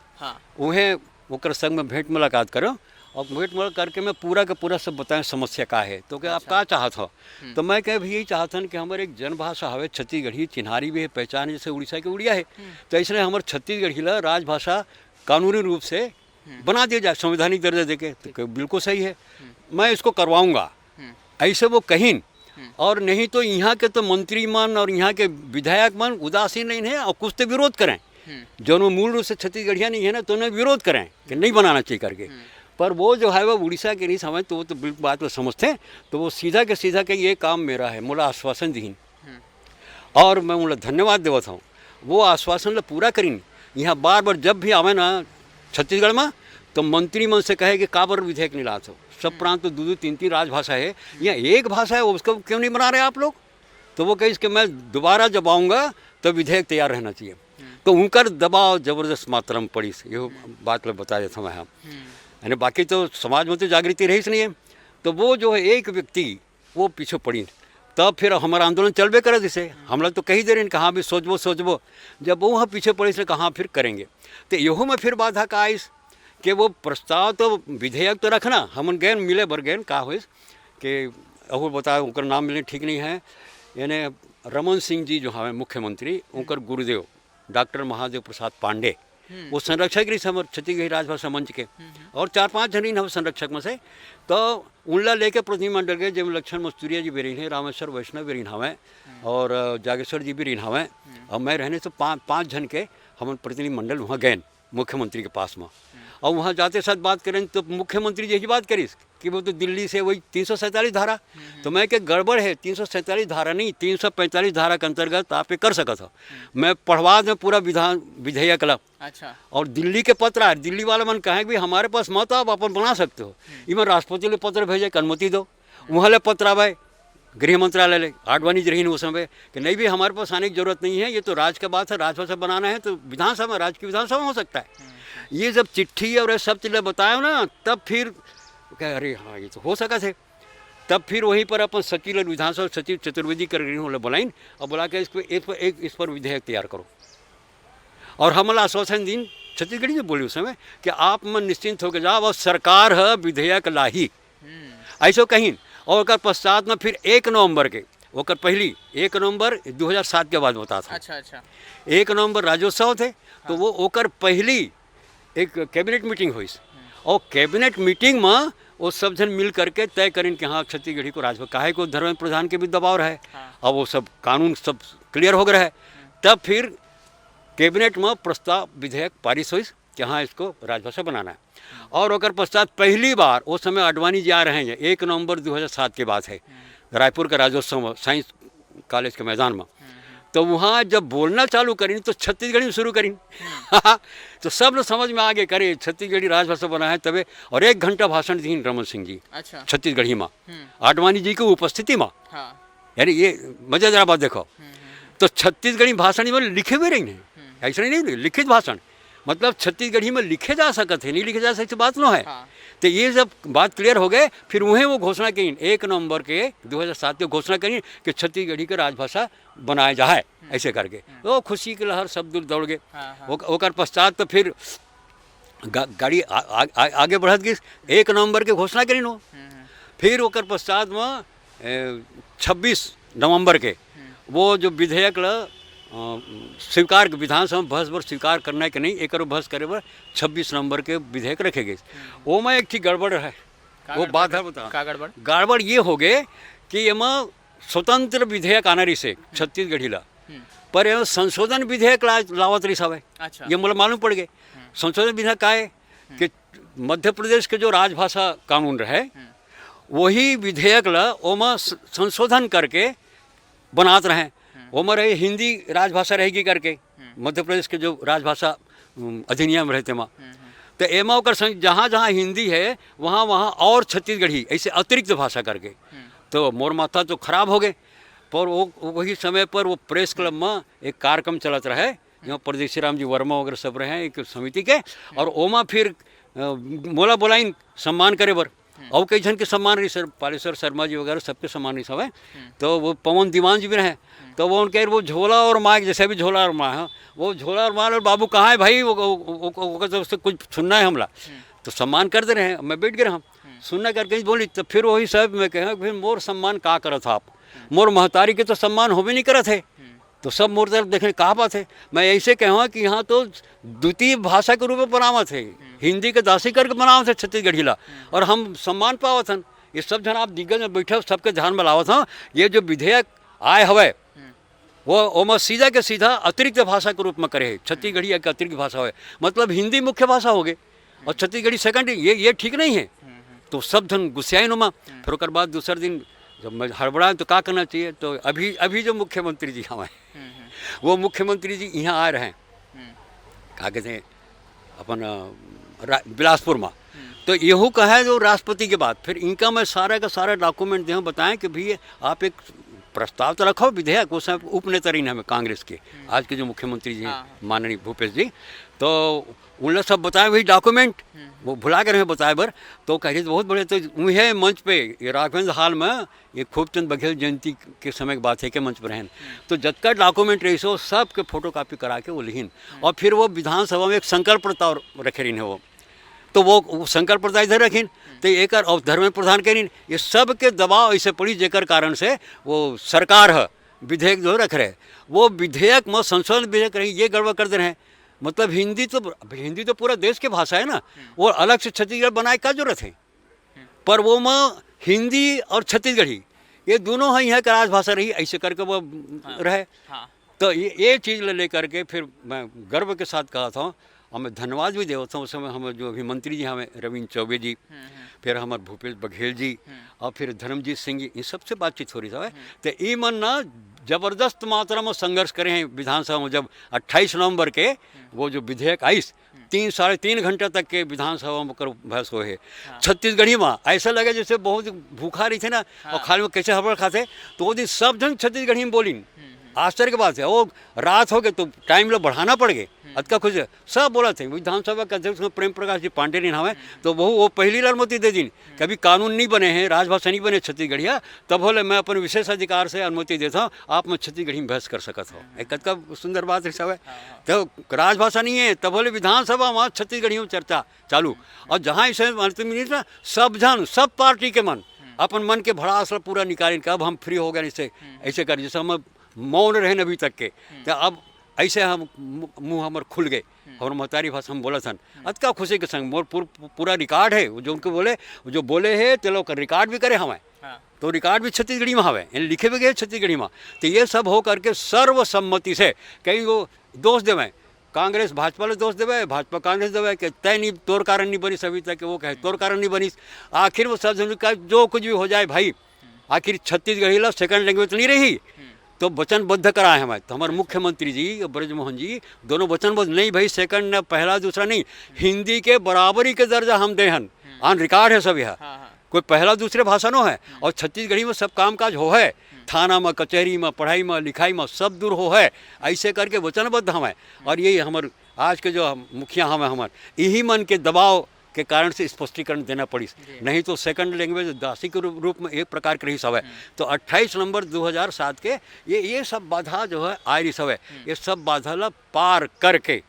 उन्हें ओकर संग में भेंट मुलाकात करो और भेंट मुलाकात करके मैं पूरा का पूरा सब बताएं समस्या का है। तो क्या आप क्या चाहत हो? तो मैं कह भी यही चाहता कि हमारे एक जनभाषा हवे छत्तीसगढ़ी, चिन्हारी भी है पहचान जैसे उड़ीसा के उड़िया है। तो इसलिए हमारे छत्तीसगढ़ी ला राजभाषा कानूनी रूप से बना दिया जाए संवैधानिक दर्जा देके। तो बिल्कुल सही है, मैं इसको करवाऊँगा ऐसे वो कहीं। और नहीं तो यहाँ के तो मंत्री मन और यहाँ के विधायक मन उदासीन नहीं है और कुछ तो विरोध करें जो मूल रूप से छत्तीसगढ़िया नहीं है ना, तो उन्हें विरोध करें कि नहीं बनाना चाहिए करके। पर वो जो है वो उड़ीसा के नहीं समझ, तो वो तो बिल्कुल बात को समझते हैं, तो वो सीधा के सीधा कि ये काम मेरा है, मोला आश्वासन दीन और मैं उन्हें धन्यवाद देवत हूँ। वो आश्वासन ला पूरा करीन। यहाँ बार बार जब भी आवे ना छत्तीसगढ़ में, तो मंत्रिमंडल से कहे कि काबर विधेयक नहीं लाते हो, सब प्रांत तो 2-2-3-3 राजभाषा है, यहाँ एक भाषा है, उसको क्यों नहीं बना रहे आप लोग? तो वो कही कि मैं दोबारा जब आऊँगा तो विधेयक तैयार रहना चाहिए। तो उनका दबाव जबरदस्त मात्रा में पड़ी, ये बात मैं बता देता हूँ। यानी बाकी तो समाज में तो जागृति रही नहीं है, तो वो जो है एक व्यक्ति वो पीछे पड़ी, तब फिर हमारा आंदोलन चलबे करे। जैसे हम लोग तो कही दे रहे हैं कहाँ भी सोचबो, जब वो वहाँ पीछे पड़ी से कहाँ फिर करेंगे। तो यहो में फिर बाधा का आइस कि वो प्रस्ताव तो विधेयक तो रखना, हम गैन मिले बर गैन का हो कि अहू बताए उनका नाम मिलने ठीक नहीं है। यानी रमन सिंह जी जो हमें मुख्यमंत्री, उनकर गुरुदेव डॉक्टर महादेव प्रसाद पांडे, वो संरक्षक रही हमारे छत्तीसगढ़ी राजभाषा मंच के, और 4-5 जन हम संरक्षक में से। तो उनला लेके प्रतिनिधिमंडल के जब लक्ष्मण मस्तूरिया जी भी रही हैं, रामेश्वर वैष्णव भी रही हमें, और जागेश्वर जी भी रही हमें, और मैं रहने से 5 जन के हम प्रतिनिधिमंडल वहाँ गए मुख्यमंत्री के पास में। और वहाँ जाते साथ बात करें तो मुख्यमंत्री यही बात करी कि वो तो दिल्ली से वही 347 धारा, तो मैं क्या गड़बड़ है, 347 धारा नहीं 345 धारा के अंतर्गत आप ये कर सका था। मैं पढ़वा दें पूरा विधेयक ला। अच्छा। और दिल्ली के पत्र आए, दिल्ली वाले मन कहे कि हमारे पास मत आप अपन बना सकते हो, इमें राष्ट्रपति ले पत्र भेजे कि अनुमति दो, वहाँ ले पत्र आवे गृह मंत्रालय ले, आडवाणी जी रही उस समय कि नहीं भी हमारे पास आने की जरूरत नहीं है, ये तो राज्य का बात है, राजभाषा बनाना है तो विधानसभा, राज्य की विधानसभा हो सकता है। ये जब चिट्ठी और सब चीज़ें बताया ना, तब फिर कह अरे हाँ ये तो हो सका थे। तब फिर वहीं पर अपन सचिव विधानसभा सचिव चतुर्वेदी कर बुलाइन और बुला के इस पर विधेयक तैयार करो। और हमला आश्वासन दिन छत्तीसगढ़ी में बोली उस समय कि आप मन निश्चिंत होकर जाओ, और सरकार है विधेयक लाही, ऐसा कहीं। और पश्चात में फिर 1 नवंबर के ओकर पहली 1 नवंबर 2007 के बाद बता था। अच्छा। 1 नवंबर राज्योत्सव थे, तो वो ओकर पहली एक कैबिनेट मीटिंग हुई, और कैबिनेट मीटिंग में वो सब जन मिल करके तय करें कि हाँ छत्तीसगढ़ी को राजभाषा, काहे को धर्मेंद्र प्रधान के भी दबाव रहे, अब वो सब कानून सब क्लियर हो गया है। तब फिर कैबिनेट में प्रस्ताव विधेयक पारित हुई कि हाँ इसको राजभाषा बनाना है। और ओकर पश्चात पहली बार उस समय आडवाणी जी आ रहे हैं, 1 नवंबर 2007 के बाद है, रायपुर का राज्योत्सव में साइंस कॉलेज के मैदान में। तो वहाँ जब बोलना चालू करें तो छत्तीसगढ़ी में शुरू करें तो सब लोग समझ में आगे करे छत्तीसगढ़ी राजभाषा बना है तबे। और 1 घंटा भाषण दी रमन सिंह जी। अच्छा। छत्तीसगढ़ी में आडवाणी जी की उपस्थिति में। यानी ये मजेदार बात देखो, तो छत्तीसगढ़ी भाषण में लिखे हुए रही हैं, ऐसा नहीं लिखित भाषण, मतलब छत्तीसगढ़ी में लिखे जा सकते हैं, नहीं लिखे जा सकते बात न है। तो ये जब बात क्लियर हो गए, फिर वहीं वो घोषणा की 1 नवंबर के 2007 की घोषणा करी कि छत्तीसगढ़ी के राजभाषा बनाया जाए, ऐसे करके वो खुशी के लहर सब दूर दौड़ गए। ओकर पश्चात तो फिर गाड़ी आगे बढ़त गई, 1 नवंबर के घोषणा करी नो। फिर ओकर पश्चात में 26 नवंबर के वो जो विधेयक स्वीकार विधानसभा बहस पर स्वीकार करना है कि नहीं, एक बहस करे पर 26 नवंबर के विधेयक रखे गए। वो में एक चीज गड़बड़ है, वो बात है बता गड़बड़ ये हो गए कि एम स्वतंत्र विधेयक आना रही से छत्तीसगढ़ी ला, पर ये संशोधन विधेयक लावत रही सब है। अच्छा। ये मतलब मालूम पड़ गए संशोधन विधेयक का है कि मध्य प्रदेश के जो राजभाषा कानून रहे वही विधेयक ला ओमा संशोधन करके बनात रहे। वो में रहे हिंदी राजभाषा रहेगी करके, मध्य प्रदेश के जो राजभाषा अधिनियम रहते माँ, तो एमा ओकर संग जहाँ जहाँ हिंदी है वहाँ वहाँ और छत्तीसगढ़ी ऐसे अतिरिक्त भाषा करके। तो मोर माथा तो खराब हो गए। पर वो वही समय पर वो प्रेस क्लब में एक कार्यक्रम चलत रहे, यहाँ परदेसी राम जी वर्मा वगैरह सब रहे एक समिति के, और ओमा फिर मोला बोलाइन सम्मान करे बर, और कई जन के सम्मान रही, सर पालेश्वर शर्मा जी वगैरह सबके सम्मान रही सब है। तो वो पवन दीवान जी भी रहे, तो वो उनके वो झोला और माँ जैसे भी झोला और माँ है, वो झोला और माँ और बाबू कहाँ है भाई, वो तो उससे कुछ सुनना है हमला, तो सम्मान कर दे रहे हैं। मैं बैठ गए हम सुनना करके बोली, तो फिर वही सब मैं कहा फिर मोर सम्मान का करत आप, मोर महतारी के तो सम्मान हो भी नहीं करत है, तो सब मोर तरफ देखने कहा बात है। मैं ऐसे कहूँ कि यहाँ तो द्वितीय भाषा के रूप में बनावत है, हिंदी के दासी करके बनावत है छत्तीसगढ़ी ला, और हम सम्मान पावत हन। ये सब जन आप दिग्गज में बैठे सबके ध्यान में लावत हूँ। ये जो विधेयक आए हवे वो ओमा सीधा के सीधा अतिरिक्त भाषा के रूप में करे है, छत्तीसगढ़ी एक अतिरिक्त भाषा हो, मतलब हिंदी मुख्य भाषा हो गई और छत्तीसगढ़ी सेकंड, ये ठीक नहीं है। तो सब धन गुस्साए नुमा। फिर उसके बाद दूसरे दिन जब मैं हड़बड़ा तो क्या करना चाहिए, तो अभी जो मुख्यमंत्री जी हमारे वो मुख्यमंत्री जी यहाँ आ रहे हैं, क्या कहते हैं अपन बिलासपुर में, तो यहू कहा है जो राष्ट्रपति के बाद फिर इनका मैं सारा का सारा डॉक्यूमेंट दे बताएं कि भाई आप एक प्रस्ताव तो रखो विधेयक, उस उपनेता रही हमें कांग्रेस के आज के जो मुख्यमंत्री जी हैं माननीय भूपेश जी, तो उन लोग सब बताए वही डॉक्यूमेंट वो भुला कर हमें बताए बर, तो कह रही बहुत बड़े, तो वही मंच पे ये राघवेंद्र हॉल में ये खूबचंद बघेल जयंती के समय की बात है कि मंच पर रहन, तो जतका डॉक्यूमेंट रही सो सब के फोटो कापी करा के वो लिखिन, और फिर वो विधानसभा में एक संकल्प प्रस्ताव रखे रही वो, तो वो संकल्प प्रस्ताव इधर रखिन, तो एक और धर्म प्रधान करीन, ये सब के दबाव ऐसे पड़ी जेकर कारण से वो सरकार है विधेयक जो रख रहे, वो विधेयक में संशोधन विधेयक रही ये गड़बड़ कर दे रहे हैं। मतलब हिंदी तो पूरा देश की भाषा है ना, वो अलग से छत्तीसगढ़ बनाए का जरूरत है, पर वो में हिंदी और छत्तीसगढ़ी ये दोनों है यहाँ का राजभाषा रही, ऐसे करके वो रहे। तो ये चीज़ लेकर के फिर मैं गर्व के साथ कहा था, और मैं धन्यवाद भी देता हूँ उस समय हमें जो अभी मंत्री जी हमें रविंद्र चौबे जी, फिर हमारे भूपेश बघेल जी और फिर धर्मजीत सिंह जी, इन सबसे बातचीत हो रही था। तो ये मन ना जबरदस्त मात्रा में संघर्ष करे हैं विधानसभा में, जब 28 नवंबर के वो जो विधेयक आई 3 साढ़े 3 घंटे तक के विधानसभा में कर बहस हुए है छत्तीसगढ़ी में, ऐसा लगे जैसे बहुत भूखा रही थे ना और खाली में कैसे हड़बड़ खाते, तो वो दिन सब जन छत्तीसगढ़ी में बोली, आश्चर्य की बात है। वो रात हो गए तो टाइम लोग बढ़ाना पड़ गए, अतका खुश सब बोला थे। विधानसभा के अध्यक्ष में प्रेम प्रकाश जी पांडे ने हमें, तो वो पहली अनुमति दे दी, कभी कानून नहीं बने हैं, राजभाषा नहीं बने छत्तीसगढ़िया, तब बोले मैं अपने विशेष अधिकार से अनुमति देता हूँ, आप मैं छत्तीसगढ़ी में बहस कर सकता हूँ। एक अतका सुंदर बात है सब है, तो राजभाषा नहीं है, तब बोले विधानसभा वहाँ छत्तीसगढ़ी में चर्चा चालू, और जहाँ इसे ना सब जन सब पार्टी के मन अपन मन के भड़ास पूरा निकालें, कब हम फ्री हो गए इससे ऐसे कर, जैसे हम मौन रहे अभी तक के, तो अब ऐसे हम मुँह हमारे खुल गए और महतारी भाषा हम बोला सन, अतका खुशी के संग मोर पूरा रिकॉर्ड है, जो उनको बोले जो बोले है तो लोग रिकॉर्ड भी करे हमें, तो रिकॉर्ड भी छत्तीसगढ़ी में हवे, लिखे भी गए छत्तीसगढ़ी में। तो ये सब हो करके सर्वसम्मति से कहीं वो दोष देवे, कांग्रेस भाजपा ले दोष देवे, भाजपा कांग्रेस देवे कि तय नहीं तोर कारण नहीं बनी अभी तक, वो कहे तोर कारण नहीं बनी, आखिर वो सब जो कुछ भी हो जाए भाई, आखिर छत्तीसगढ़ी ला सेकंड लैंग्वेज नहीं रही, तो वचनबद्ध कराए हमें, तो हमारे मुख्यमंत्री जी और ब्रजमोहन जी दोनों वचनबद्ध, नहीं भाई सेकंड न पहला दूसरा नहीं, हिंदी के बराबरी के दर्जा हम देहन, ऑन रिकॉर्ड है सब यह, कोई पहला दूसरे भाषा नो है, और छत्तीसगढ़ी में सब कामकाज हो है, थाना में कचहरी में पढ़ाई में लिखाई में सब दूर हो है, ऐसे करके वचनबद्ध हमें। और यही हमारे आज के जो मुखिया हमें हमारे यही मन के दबाव के कारण से स्पष्टीकरण देना पड़ी, नहीं तो सेकंड लैंग्वेज दासी के रूप में एक प्रकार की रही सब है। तो 28 नवंबर 2007 के ये सब बाधा जो है आ रही सब है, ये सब बाधा ला पार करके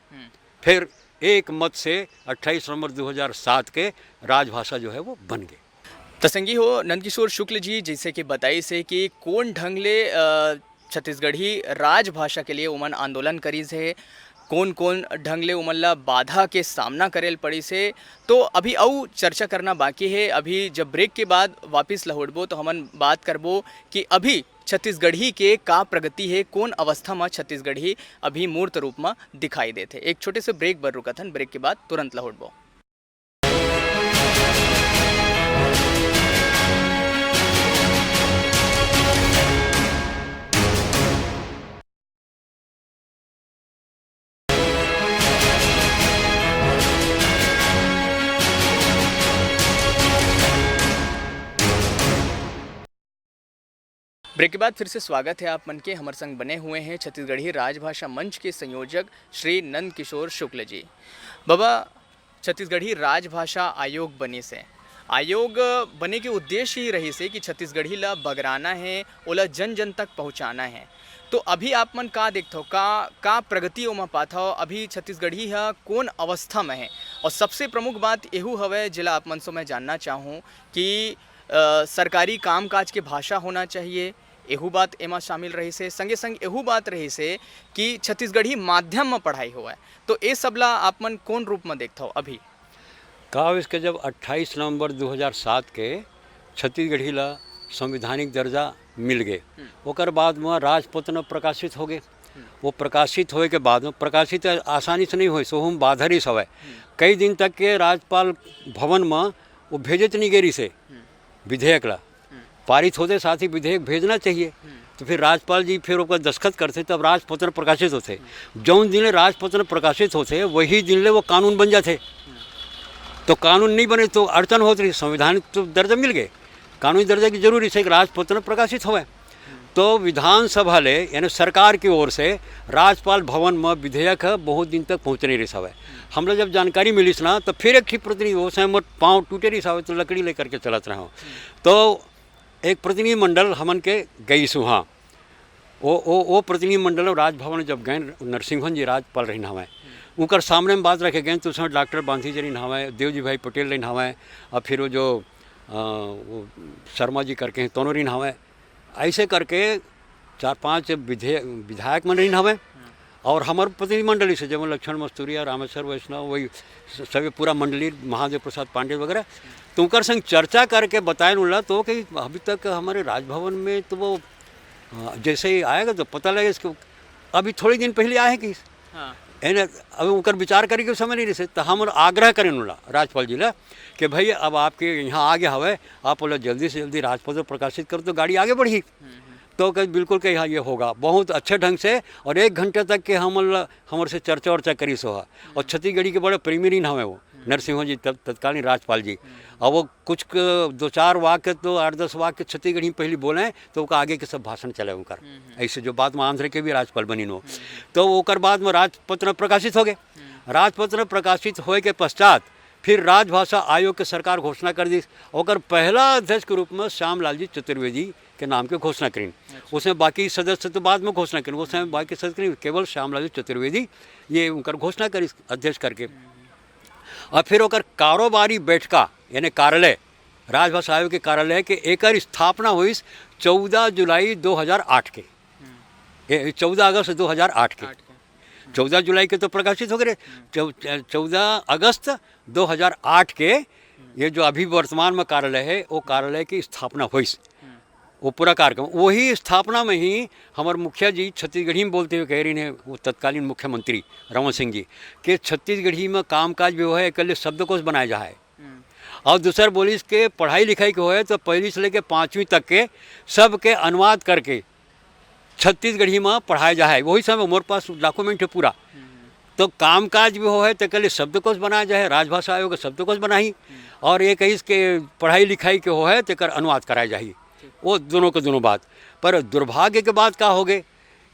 फिर एक मत से 28 नवंबर 2007 के राजभाषा जो है वो बन गए। तसंगी हो नंदकिशोर शुक्ल जी, जैसे कि बताई से कि कौन ढंग ले छत्तीसगढ़ी राजभाषा के लिए उमन आंदोलन करी से, कौन कौन ढंग ले उमन बाधा के सामना करेल पड़ी से, तो अभी अऊ चर्चा करना बाकी है। अभी जब ब्रेक के बाद वापस लौटबो तो हमन बात करबो कि अभी छत्तीसगढ़ी के का प्रगति है, कौन अवस्था में छत्तीसगढ़ी अभी मूर्त रूप में दिखाई देते। एक छोटे से ब्रेक बर रुकथन, ब्रेक के बाद तुरंत लौटबो। ब्रेक के बाद फिर से स्वागत है आप मन के। हमारे संग बने हुए हैं छत्तीसगढ़ी राजभाषा मंच के संयोजक श्री नंदकिशोर शुक्ल जी। बाबा, छत्तीसगढ़ी राजभाषा आयोग बने से, आयोग बने के उद्देश्य ही रही से कि छत्तीसगढ़ी ला बगराना है, ओला जन जन तक पहुंचाना है। तो अभी आप मन का देखते हो, का प्रगति ओमा पाता हो, अभी छत्तीसगढ़ी है कौन अवस्था में है? और सबसे प्रमुख बात यहू हवे जिला आप मन से मैं जानना चाहूँ कि सरकारी कामकाज के भाषा होना चाहिए, एहू बात एमा शामिल रही से, संगे संग एहू बात रही से कि छत्तीसगढ़ी माध्यम में पढ़ाई हुआ है। तो ये सबला आप मन कौन रूप में देखता हो अभी? का इसके जब 28 नवंबर 2007 के छत्तीसगढ़ी ला संवैधानिक दर्जा मिल गए। ओकर बाद में राजपत्र प्रकाशित हो गए। वो प्रकाशित होए के बाद में प्रकाशित आसानी से नहीं हुए, सोहम बाधरी सवय कई दिन तक के राज्यपाल भवन में वो भेजत नहीं गेरी से विधेयक ला पारित होते, साथ ही विधेयक भेजना चाहिए। तो फिर राज्यपाल जी फिर ऊपर दस्खत करते, तब राजपत्र प्रकाशित होते। जौन दिन राजपत्र प्रकाशित होते वही दिन ले वो कानून बन जाते। तो कानून नहीं बने तो अड़चन होती रही। संविधानिक तो दर्जा मिल गए, कानूनी दर्जा की जरूरी से राजपत्र प्रकाशित हुए। तो विधानसभा ले यानी सरकार की ओर से राज्यपाल भवन में विधेयक बहुत दिन तक पहुँच नहीं रही सवै। हम लोग जब जानकारी मिली ना तो फिर एक प्रतिनिधि हो समय पाँव टूटे रही सवै तो लकड़ी लेकर के चलत रहे हो। तो एक प्रतिनिधि मंडल हमन के गई सुहा वो प्रतिनिधि मंडल राजभवन जब गए, नरसिंहन जी राज्यपाल रही हमें उनकर सामने में बात रखे गए। तो उसमें डॉक्टर बांधी जी रही हमें, देवजी भाई पटेल रही हमें, और फिर वो जो वो शर्मा जी करके हैं दोनों रही हमें। ऐसे करके 4-5 विधायक मन रही हमें और हमारे प्रतिनिधिमंडली से जब लक्ष्मण मस्तूरिया, रामेश्वर वैष्णव, वही सभी पूरा मंडली, महादेव प्रसाद पांडे वगैरह, तो उनकर संग चर्चा करके बताए उल्ला तो कि अभी तक हमारे राजभवन में तो वो जैसे ही आएगा तो पता लगेगा इसको अभी थोड़े दिन पहले आए कि अभी उनकर विचार करे के समय नहीं रहे। तो हम आग्रह करें उल्ला राज्यपाल जी ला कि भाई अब आपके यहाँ आ गया हवे, आप बोला जल्दी से जल्दी राजपत्र प्रकाशित करो तो गाड़ी आगे बढ़ी। तो कहीं बिल्कुल कहीं हाँ ये होगा बहुत अच्छे ढंग से, और 1 घंटे तक के हमारे से चर्चा वर्चा करी सोहा। और छत्तीसगढ़ी के बड़े प्रेमी नहीं हमें वो नरसिंह जी तत्कालीन राज्यपाल जी। और वो कुछ 2-4 वाक्य तो 8-10 वाक्य छत्तीसगढ़ी पहले बोले तो उनका आगे के सब भाषण चले उनका। ऐसे जो बाद में आंध्र के भी राज्यपाल बनी नो। तो ओकर बाद में राजपत्र प्रकाशित हो गए। राजपत्र प्रकाशित होए के पश्चात फिर राजभाषा आयोग के सरकार घोषणा कर दी। और पहला अध्यक्ष के रूप में श्यामलाल जी चतुर्वेदी के नाम के घोषणा करी। उसमें बाकी सदस्य तो बाद में घोषणा करी, उसमें बाकी सदस्य केवल श्यामलाल जी चतुर्वेदी ये उनकर घोषणा करी अध्यक्ष करके। और फिर ओकर कारोबारी बैठका यानी कार्यालय, राजभाषा आयोग के कार्यालय के एकर स्थापना हुई 14 जुलाई 2008 के, 14 अगस्त 2008 के। 14 जुलाई के तो प्रकाशित हो गए, 14 अगस्त 2008 के ये जो अभी वर्तमान में कार्यालय है वो कार्यालय की स्थापना हुई। वो पूरा कार्यक्रम वही स्थापना में ही हमारे मुखिया जी छत्तीसगढ़ी में बोलते हुए कह रही हैं, वो तत्कालीन मुख्यमंत्री रमन सिंह जी कि छत्तीसगढ़ी में कामकाज भी हो है इकल्ले शब्दकोश बनाया जाए। और दूसर बोली के पढ़ाई लिखाई के हो है तो पहली से लेकर 5वीं तक के सब के अनुवाद करके छत्तीसगढ़ी में पढ़ाया जाए। वही समय हमारे पास डॉक्यूमेंट है पूरा। तो कामकाज भी हो है तो कल शब्दकोश बनाया जाए, राजभाषा आयोग शब्दकोश बनाई, और एक इसके पढ़ाई लिखाई के हो है तो अनुवाद कराया जाए। वो दोनों के दोनों बात। पर दुर्भाग्य के बात का हो गए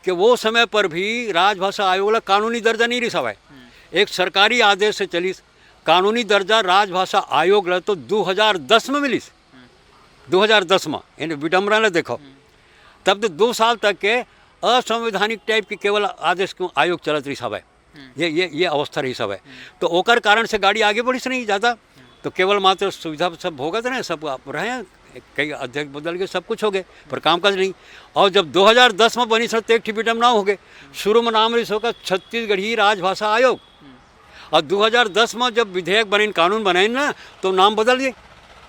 कि वो समय पर भी राजभाषा आयोग ला कानूनी दर्जा नहीं रिसावा। एक सरकारी आदेश से चली कानूनी दर्जा राजभाषा आयोग ला तो 2010 में मिली। 2010 में यानी विडम्बना ला देखो, तब तो 2 साल तक के असंवैधानिक टाइप के केवल आदेश को आयोग चलत रही सब है। ये अवस्था रही सब है। तो ओकर कारण से गाड़ी आगे बढ़ी से नहीं ज़्यादा, तो केवल मात्र सुविधा सब होगा तो नहीं, सब रहे कई अध्यक्ष बदल गए, सब कुछ हो गए, पर कामकाज नहीं। और जब 2010 में बनी सर तो एक विडम्बना हो गए। शुरू में नाम रही होगा छत्तीसगढ़ी राजभाषा आयोग, और 2010 में जब विधेयक बने, कानून बनाए ना, तो नाम बदल गए।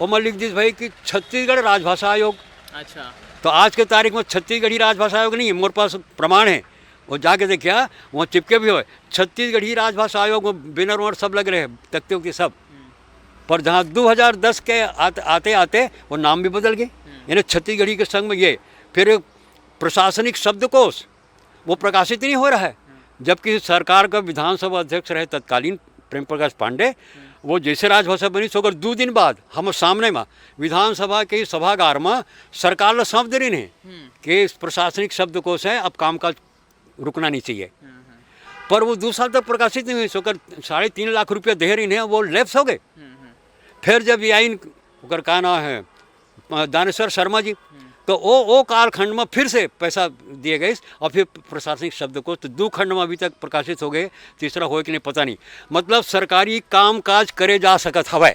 और लिख दी भाई कि छत्तीसगढ़ राजभाषा आयोग। अच्छा, तो आज के तारीख में छत्तीसगढ़ी राजभाषा आयोग नहीं है, मेरे पास प्रमाण है, वो जाके देखिए वहाँ चिपके भी हो छत्तीसगढ़ी राजभाषा आयोग में बैनर वनर सब लग रहे हैं, तख्ते उख्ते सब। पर जहाँ 2010 के आते आते वो नाम भी बदल गए। यानी छत्तीसगढ़ी के संग में ये फिर प्रशासनिक शब्दकोश वो प्रकाशित नहीं हो रहा है। जबकि सरकार का विधानसभा अध्यक्ष रहे तत्कालीन प्रेम प्रकाश पांडे, वो जैसे राजभाषा बनी सो 2 दिन बाद हम सामने में विधानसभा के सभागार में सरकार ला सौंप दे रही है कि प्रशासनिक शब्दकोश है, अब कामकाज रुकना नहीं चाहिए। पर वो 2 साल तक प्रकाशित नहीं हुई, सोकर 3.5 लाख रुपया दे रही है, वो लैप्स हो गए। फिर जब ये आइन ओकर का नाम है दानेश्वर शर्मा जी, तो वो कालखंड में फिर से पैसा दिए गए, और फिर प्रशासनिक शब्दकोश तो 2 खंड में अभी तक प्रकाशित हो गए, तीसरा हो कि नहीं पता नहीं। मतलब सरकारी कामकाज करे जा सकत हवे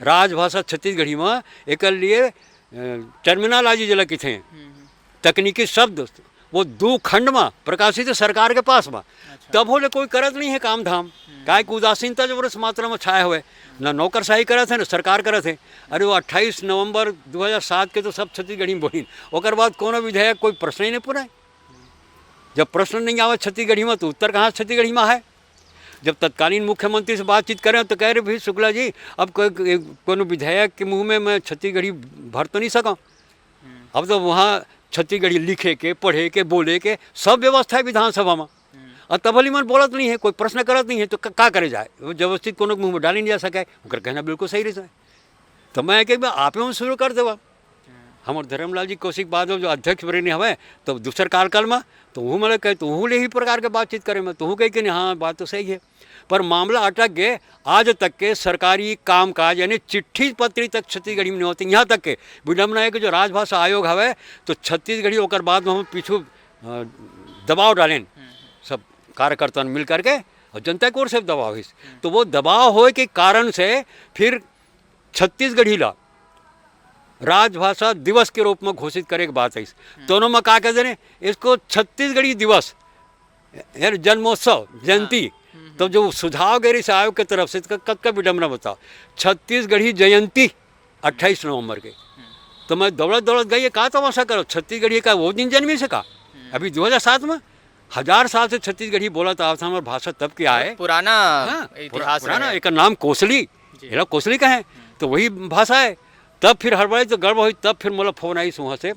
राजभाषा छत्तीसगढ़ी में। एक लिए टर्मिनोलॉजी जला की थे, तकनीकी शब्द वो 2 खंड में प्रकाशित है सरकार के पास में। तब बोले कोई करत नहीं है काम धाम, काहे की उदासीनता जबरदस्त मात्रा में छाए हुए, न नौकरशाही करत है न सरकार करत है। अरे वो 28 नवंबर 2007 के तो सब छत्तीसगढ़ी में बोली, ओकर बाद कोनो विधेयक कोई प्रश्न ही नहीं पूरा। जब प्रश्न नहीं आवे छत्तीसगढ़ी में तो उत्तर कहाँ छत्तीसगढ़ी में है। जब तत्कालीन मुख्यमंत्री से बातचीत करें तो कह रहे भाई शुक्ला जी अब कोनो विधेयक के मुंह में मैं छत्तीसगढ़ी भर तो नहीं सका। अब तो वहाँ छत्तीसगढ़ी लिखे के, पढ़े के, बोले के सब व्यवस्था है विधानसभा में, और तभली मन बोलत नहीं है, कोई प्रश्न करत नहीं है, तो का करे जाए। वो जबरदस्ती कोनो मुँह में डाल नहीं जा सके, उनका कहना बिल्कुल सही रही। तो मैं कह आप ही शुरू कर देवा। हमारे धर्मलाल जी कौशिक बाद जो अध्यक्ष बने हवे तो दूसर कार्यकाल में तो वह मतलब कहे तो वह यही प्रकार के बातचीत करे में, तो वह कहे कि नहीं हाँ बात तो सही है। पर मामला अटक गए, आज तक के सरकारी कामकाज यानी चिट्ठी पत्री तक छत्तीसगढ़ी में नहीं होती। यहाँ तक के विडम्बना है कि जो राजभाषा आयोग हवे तो छत्तीसगढ़ी होकर बाद में हम पीछू दबाव डालें सब कार्यकर्ता मिल करके और जनता की ओर से दबाव है। तो वो दबाव हो के कारण से फिर छत्तीसगढ़ी ला राजभाषा दिवस के रूप में घोषित करे की बात है। दोनों में क्या कहते हैं इसको छत्तीसगढ़ी दिवस यानी जन्मोत्सव जयंती। तो जो सुझाव गए इस आयोग की तरफ से कब का विडम्बना बताओ, छत्तीसगढ़ी जयंती 28 नवंबर के। तो मैं दौड़त गई कहा तमाशा करो छत्तीसगढ़ी का वो दिन जन्मी से कहा अभी 2007 में 1000 साल से छत्तीसगढ़ी बोला था हमारी भाषा तब क्या है पुराना इतिहास पुराना। एक नाम कोसली, ये कोसली का है तो वही भाषा है। तब फिर हड़बड़ी तो गड़बड़ हुई, तब फिर मोला फोन आई वहाँ से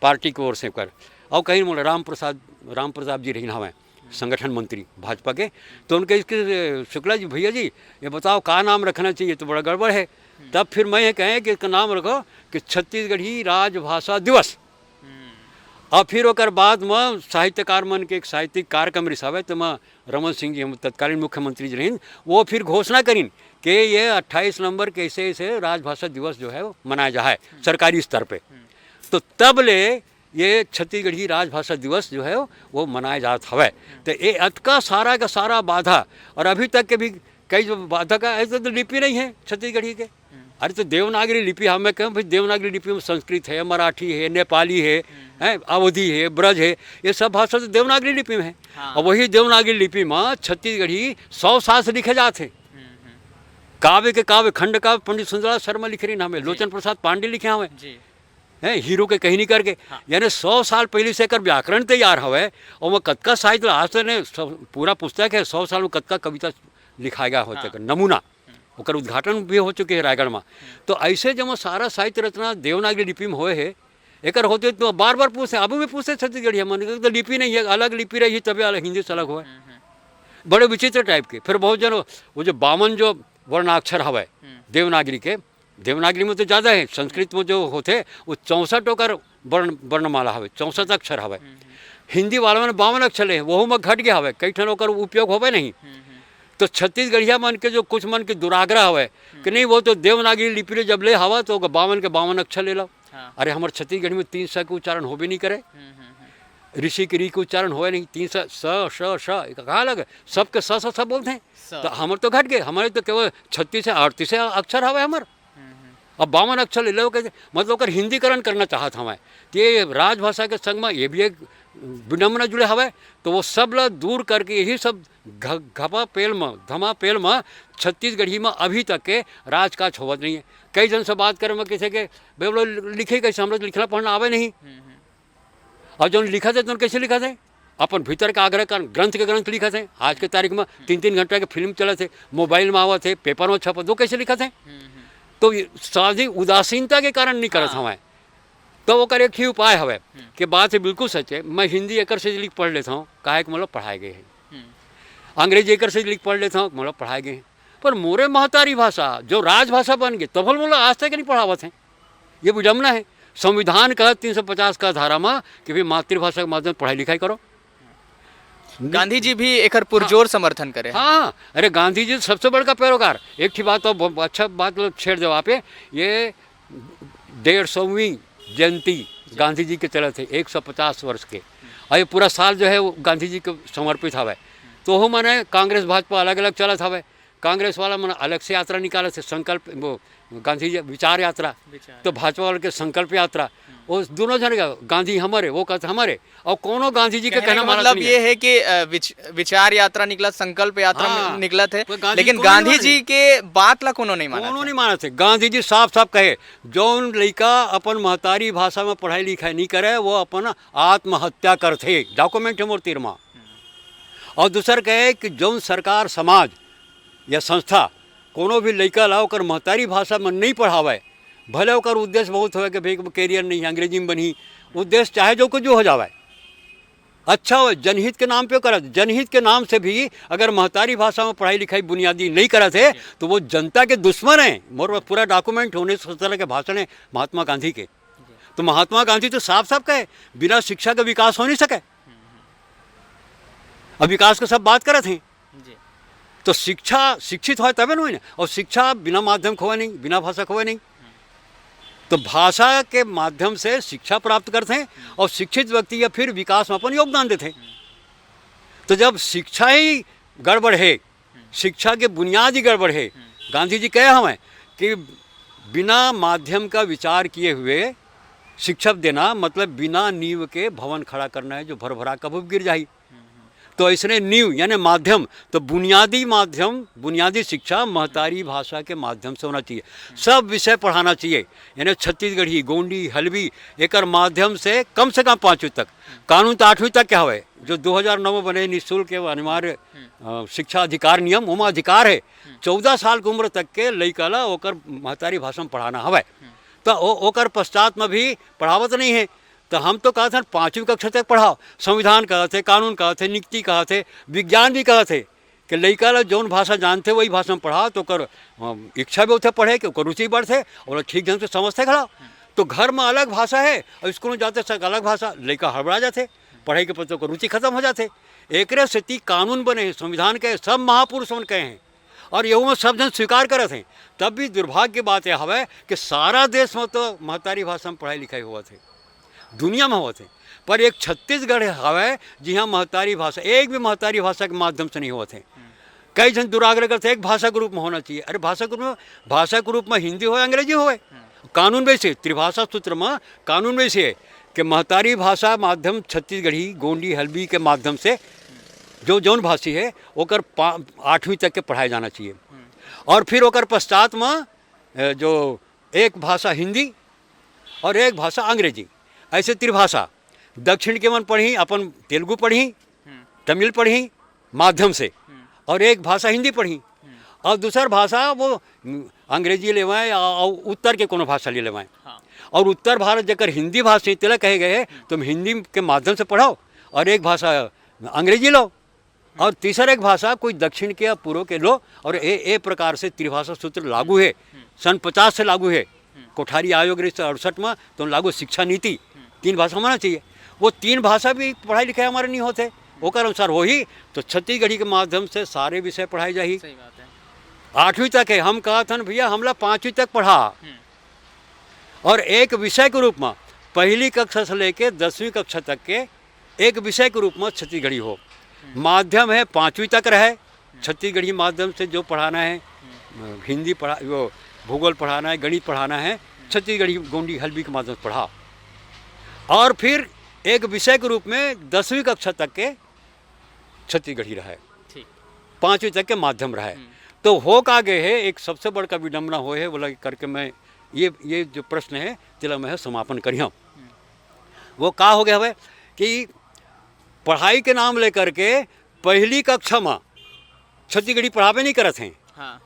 पार्टी की ओर से कर और कहीं मोला राम प्रताप जी रही नाम है संगठन मंत्री भाजपा के। तो उनके इसके शुक्ला जी भैया जी ये बताओ कहाँ नाम रखना चाहिए, तो बड़ा गड़बड़ है। तब फिर मैं ये कहें कि इसका नाम रखो कि छत्तीसगढ़ी राजभाषा दिवस। और फिर ओकर बाद में साहित्यकार मन के एक साहित्यिक कार्यक्रम रिसावे तो मैं रमन सिंह जी हम तत्कालीन मुख्यमंत्री जी रही वो फिर घोषणा करीन कि ये 28 नवंबर कैसे ऐसे राजभाषा दिवस जो है वो मनाया जाए सरकारी स्तर पे। तो तब ले ये छत्तीसगढ़ी राजभाषा दिवस जो है वो मनाया जाता है। तो ये अतका सारा का सारा बाधा और अभी तक के भी कई जो बाधा का ऐसे तो लिपि नहीं है छत्तीसगढ़ी के। अरे तो देवनागरी लिपि हमें कहूँ भाई देवनागरी लिपि में संस्कृत है, मराठी है, नेपाली है, अवधी है, ब्रज है, ये सब भाषा तो देवनागरी लिपि में है। और वही देवनागरी लिपि में छत्तीसगढ़ी 100 साल से लिखे जाते हैं। काव्य के काव्य खंड काव्य पंडित सुंदरलाल शर्मा लिखे रही हमें, लोचन प्रसाद पांडे लिखे हमें हैं हीरो के कहीं नहीं करके। यानी 100 साल पहले से कर व्याकरण तैयार हवे और वह कतका साहित्य आज तो ने पूरा पुस्तक है 100 साल में कतका कविता लिखा गया होते नमूना ओकर उद्घाटन भी हो चुके हैं रायगढ़ में। तो ऐसे जब सारा साहित्य रचना देवनागरी लिपि में होए है एक होते तो बार बार पूछे अभी भी पूछते छत्तीसगढ़ी मन तो लिपि नहीं है, अलग लिपि रही तभी अलग हिंदी से अलग हुआ बड़े विचित्र टाइप के। फिर बहुत जन वो जो 52 जो वर्णाक्षर हवे देवनागरी के, देवनागरी में तो ज़्यादा है, संस्कृत में जो होते वो 64 ओकर वर्णमाला हवे 64 अक्षर हवे। हिंदी वाला में 52 अक्षर है वह में घट गया हवे, कई ठन ओकर उपयोग होवे नहीं। तो छत्तीसगढ़िया मन के जो कुछ मन के दुराग्रह हवे कि नहीं वो तो देवनागरी लिपि जब ले हवा तो 52 के 52 अक्षर ले लो। अरे हमारे छत्तीसगढ़ी में 3 स के उच्चारण होबे नहीं करे, ऋषि के री के उच्चारण होए नहीं, 3 स कहाँ लगे सबके स बोलते हैं। तो हमारे तो घट गए, हमारे तो केवल 36 से 38 अक्षर हवे हमारे। अब 52 अक्षर ले लो कैसे मतलब ओकर हिंदीकरण करना चाहत हमें कि राजभाषा के संग में ये भी एक विडम्बना जुड़े हवे। तो वो सब ला दूर करके यही सब घमा पेल में छत्तीसगढ़ी में अभी तक के राजकाज होवत नहीं है। कई जन से बात करे में किसी के भाई वो लिखे कैसे, हम लोग लिखना पढ़ना आवे नहीं। और जो लिखा थे तो कैसे लिखा थे अपन भीतर का आग्रह कर ग्रंथ लिखा थे। आज के तारीख में 3-3 घंटे के फिल्म चले थे, मोबाइल में आवा थे, पेपर में छपा वो कैसे लिखा थे। तो साधी उदासीनता के कारण नहीं करत हमें। तो वो कर एक ही उपाय हवे कि बात है बिल्कुल सच है। मैं हिंदी एकर से लिख पढ़ लेता हूँ काहे कि मतलब पढ़ाए गए हैं, अंग्रेजी एकर से लिख पढ़ लेता हूँ मतलब पढ़ाए गए हैं। पर मोरे महतारी भाषा जो राजभाषा बन गई तब मतलब आज तक नहीं पढ़ावत हैं। ये विडम्बना है। संविधान का 350 का धारा में कि भाई मातृभाषा के माध्यम पढ़ाई लिखाई करो। गांधी जी भी एक पुरजोर समर्थन करे। हाँ अरे गांधी जी सबसे बड़का पैरोकार। एक ही बात तो अच्छा बात छेड़ दो आप, ये 150वीं जयंती गांधी जी के चले थे 150 वर्ष के, और ये पूरा साल जो है वो गांधी जी को समर्पित हवे। तो वो मैंने कांग्रेस भाजपा अलग अलग चलत हवे। कांग्रेस वाला मन अलग से यात्रा निकाले थे, संकल्प वो गांधी जी विचार यात्रा, तो भाजपा वाले के संकल्प यात्रा। वो दोनों जन का गांधी हमारे, वो कहते हमारे, और कोनो गांधी जी के कहना मतलब ये है कि विचार यात्रा निकला, संकल्प यात्रा निकला थे, लेकिन गांधी जी के बात ला कोनो नहीं माना थे। गांधी जी साफ साफ कहे जौन लड़का अपन महतारी भाषा में पढ़ाई लिखाई नहीं करे वो अपन आत्महत्या करते, डॉक्यूमेंट है मोर तीरमा। और दूसर कहे कि जौन सरकार समाज या संस्था कोनो भी लड़का ला ओकर महतारी भाषा में नहीं पढ़ावे, भले ओकर उद्देश्य बहुत हो कि भाई कैरियर नहीं अंग्रेजी में बनी, उद्देश्य चाहे जो कुछ जो हो जावे अच्छा हो, जनहित के नाम पे करा। जनहित के नाम से भी अगर महतारी भाषा में पढ़ाई लिखाई बुनियादी नहीं करा थे तो वो जनता के दुश्मन हैं। मोर पूरा डॉक्यूमेंट होने से के भाषण है महात्मा गांधी के। तो महात्मा गांधी तो साफ साफ कहे बिना शिक्षा का विकास हो नहीं सके। अब विकास का सब बात करे थे तो शिक्षा शिक्षित हो तबे ना, और शिक्षा बिना माध्यम खोए नहीं, बिना भाषा खोए नहीं। तो भाषा के माध्यम से शिक्षा प्राप्त करते हैं और शिक्षित व्यक्ति या फिर विकास में अपन योगदान देते हैं। तो जब शिक्षा ही गड़बड़ है, शिक्षा के बुनियादी गड़बड़ है, गांधी जी कहे हमें कि बिना माध्यम का विचार किए हुए शिक्षा देना मतलब बिना नींव के भवन खड़ा करना है जो भर भरा कब गिर जाए। तो इसने नींव यानी माध्यम, तो बुनियादी माध्यम, बुनियादी शिक्षा महतारी भाषा के माध्यम से होना चाहिए। सब विषय पढ़ाना चाहिए, यानी छत्तीसगढ़ी, गोंडी, हल्बी एकर माध्यम से कम 5वीं तक। कानून तो 8वीं तक क्या हुए जो 2009 में बने निःशुल्क अनिवार्य शिक्षा अधिकार नियम, उमा अधिकार है 14 साल की उम्र तक के लड़का ला ओकर महतारी भाषा में पढ़ाना हवे। तो ओकर पश्चात में भी पढ़ावत नहीं है। तो हम तो कहा था 5वीं कक्षा तक पढ़ाओ, संविधान कहा थे, कानून कहा थे, नीति कहा थे, विज्ञान भी कहा थे कि लड़का ला जौन भाषा जानते वही भाषा में पढ़ाओ तो कर इच्छा भी उसे पढ़े कि ओकर रुचि बढ़े और ठीक ढंग से समझते खड़ा। तो घर में अलग भाषा है और स्कूल में जाते सब अलग भाषा, लड़का हड़बड़ा जाते, पढ़ाई के प्रति रुचि खत्म हो जाते। एक से कानून बने हैं, संविधान के सब महापुरुष मन कहे हैं और यहू में सब जन स्वीकार करे थे। तब भी दुर्भाग्य की बात यह है कि सारा देश में तो महतारी भाषा में पढ़ाई लिखाई हुआ थे, दुनिया में हुआ थे, पर एक छत्तीसगढ़ हवे जी हाँ महतारी भाषा एक भी महतारी भाषा के माध्यम से नहीं हुआ थे। कई जन दुराग्रह करते एक भाषा के रूप में होना चाहिए। अरे भाषा के रूप में हिंदी हो अंग्रेजी हो, कानून वैसे त्रिभाषा सूत्र में कानून वैसे है कि महतारी भाषा माध्यम छत्तीसगढ़ी, गोंडी, हल्बी के माध्यम से जो जौन भाषी है ओकर 8वीं तक के पढ़ाया जाना चाहिए। और फिर ओकर पश्चात में जो एक भाषा हिंदी और एक भाषा अंग्रेजी, ऐसे त्रिभाषा। दक्षिण के मन पढ़ी अपन तेलुगु पढ़ी, तमिल पढ़ी माध्यम से, और एक भाषा हिंदी पढ़ी, और दूसर भाषा वो अंग्रेजी लेवाएँ और उत्तर के कोनो भाषा ले लेवाएँ। और उत्तर भारत जकर हिंदी भाषा तिला कहे गए तुम हिंदी के माध्यम से पढ़ाओ और एक भाषा अंग्रेजी लो और तीसरा एक भाषा कोई दक्षिण के या पूर्व के लो। और ए प्रकार से त्रिभाषा सूत्र लागू है, सन 50 से लागू है। कोठारी आयोग 68 में तो लागू शिक्षा नीति 3 भाषा होना चाहिए। वो 3 भाषा भी पढ़ाई लिखाई हमारे नहीं होते, ओकर अनुसार वही तो छत्तीसगढ़ी के माध्यम से सारे विषय पढ़ाई जाही। 8वीं तक है। हम कहा था भैया हमला 5वीं तक पढ़ा और एक विषय के रूप में पहली कक्षा से लेके 10वीं कक्षा तक के एक विषय के रूप में छत्तीसगढ़ी हो। माध्यम है 5वीं तक रहे, छत्तीसगढ़ी माध्यम से जो पढ़ाना है, हिंदी पढ़ा, वो भूगोल पढ़ाना है, गणित पढ़ाना है, छत्तीसगढ़ी गोंडी हल्बी के माध्यम से पढ़ा। और फिर एक विषय के रूप में 10वीं कक्षा तक के छत्तीसगढ़ी रहे, 5वीं तक के माध्यम रहे। तो हो का गए है एक सबसे बड़का विडम्बना हो है बोला करके मैं ये जो प्रश्न है तिला मैं समापन करियो। वो का हो गया है कि पढ़ाई के नाम लेकर के पहली कक्षा में छत्तीसगढ़ी पढ़ावे नहीं करते हैं।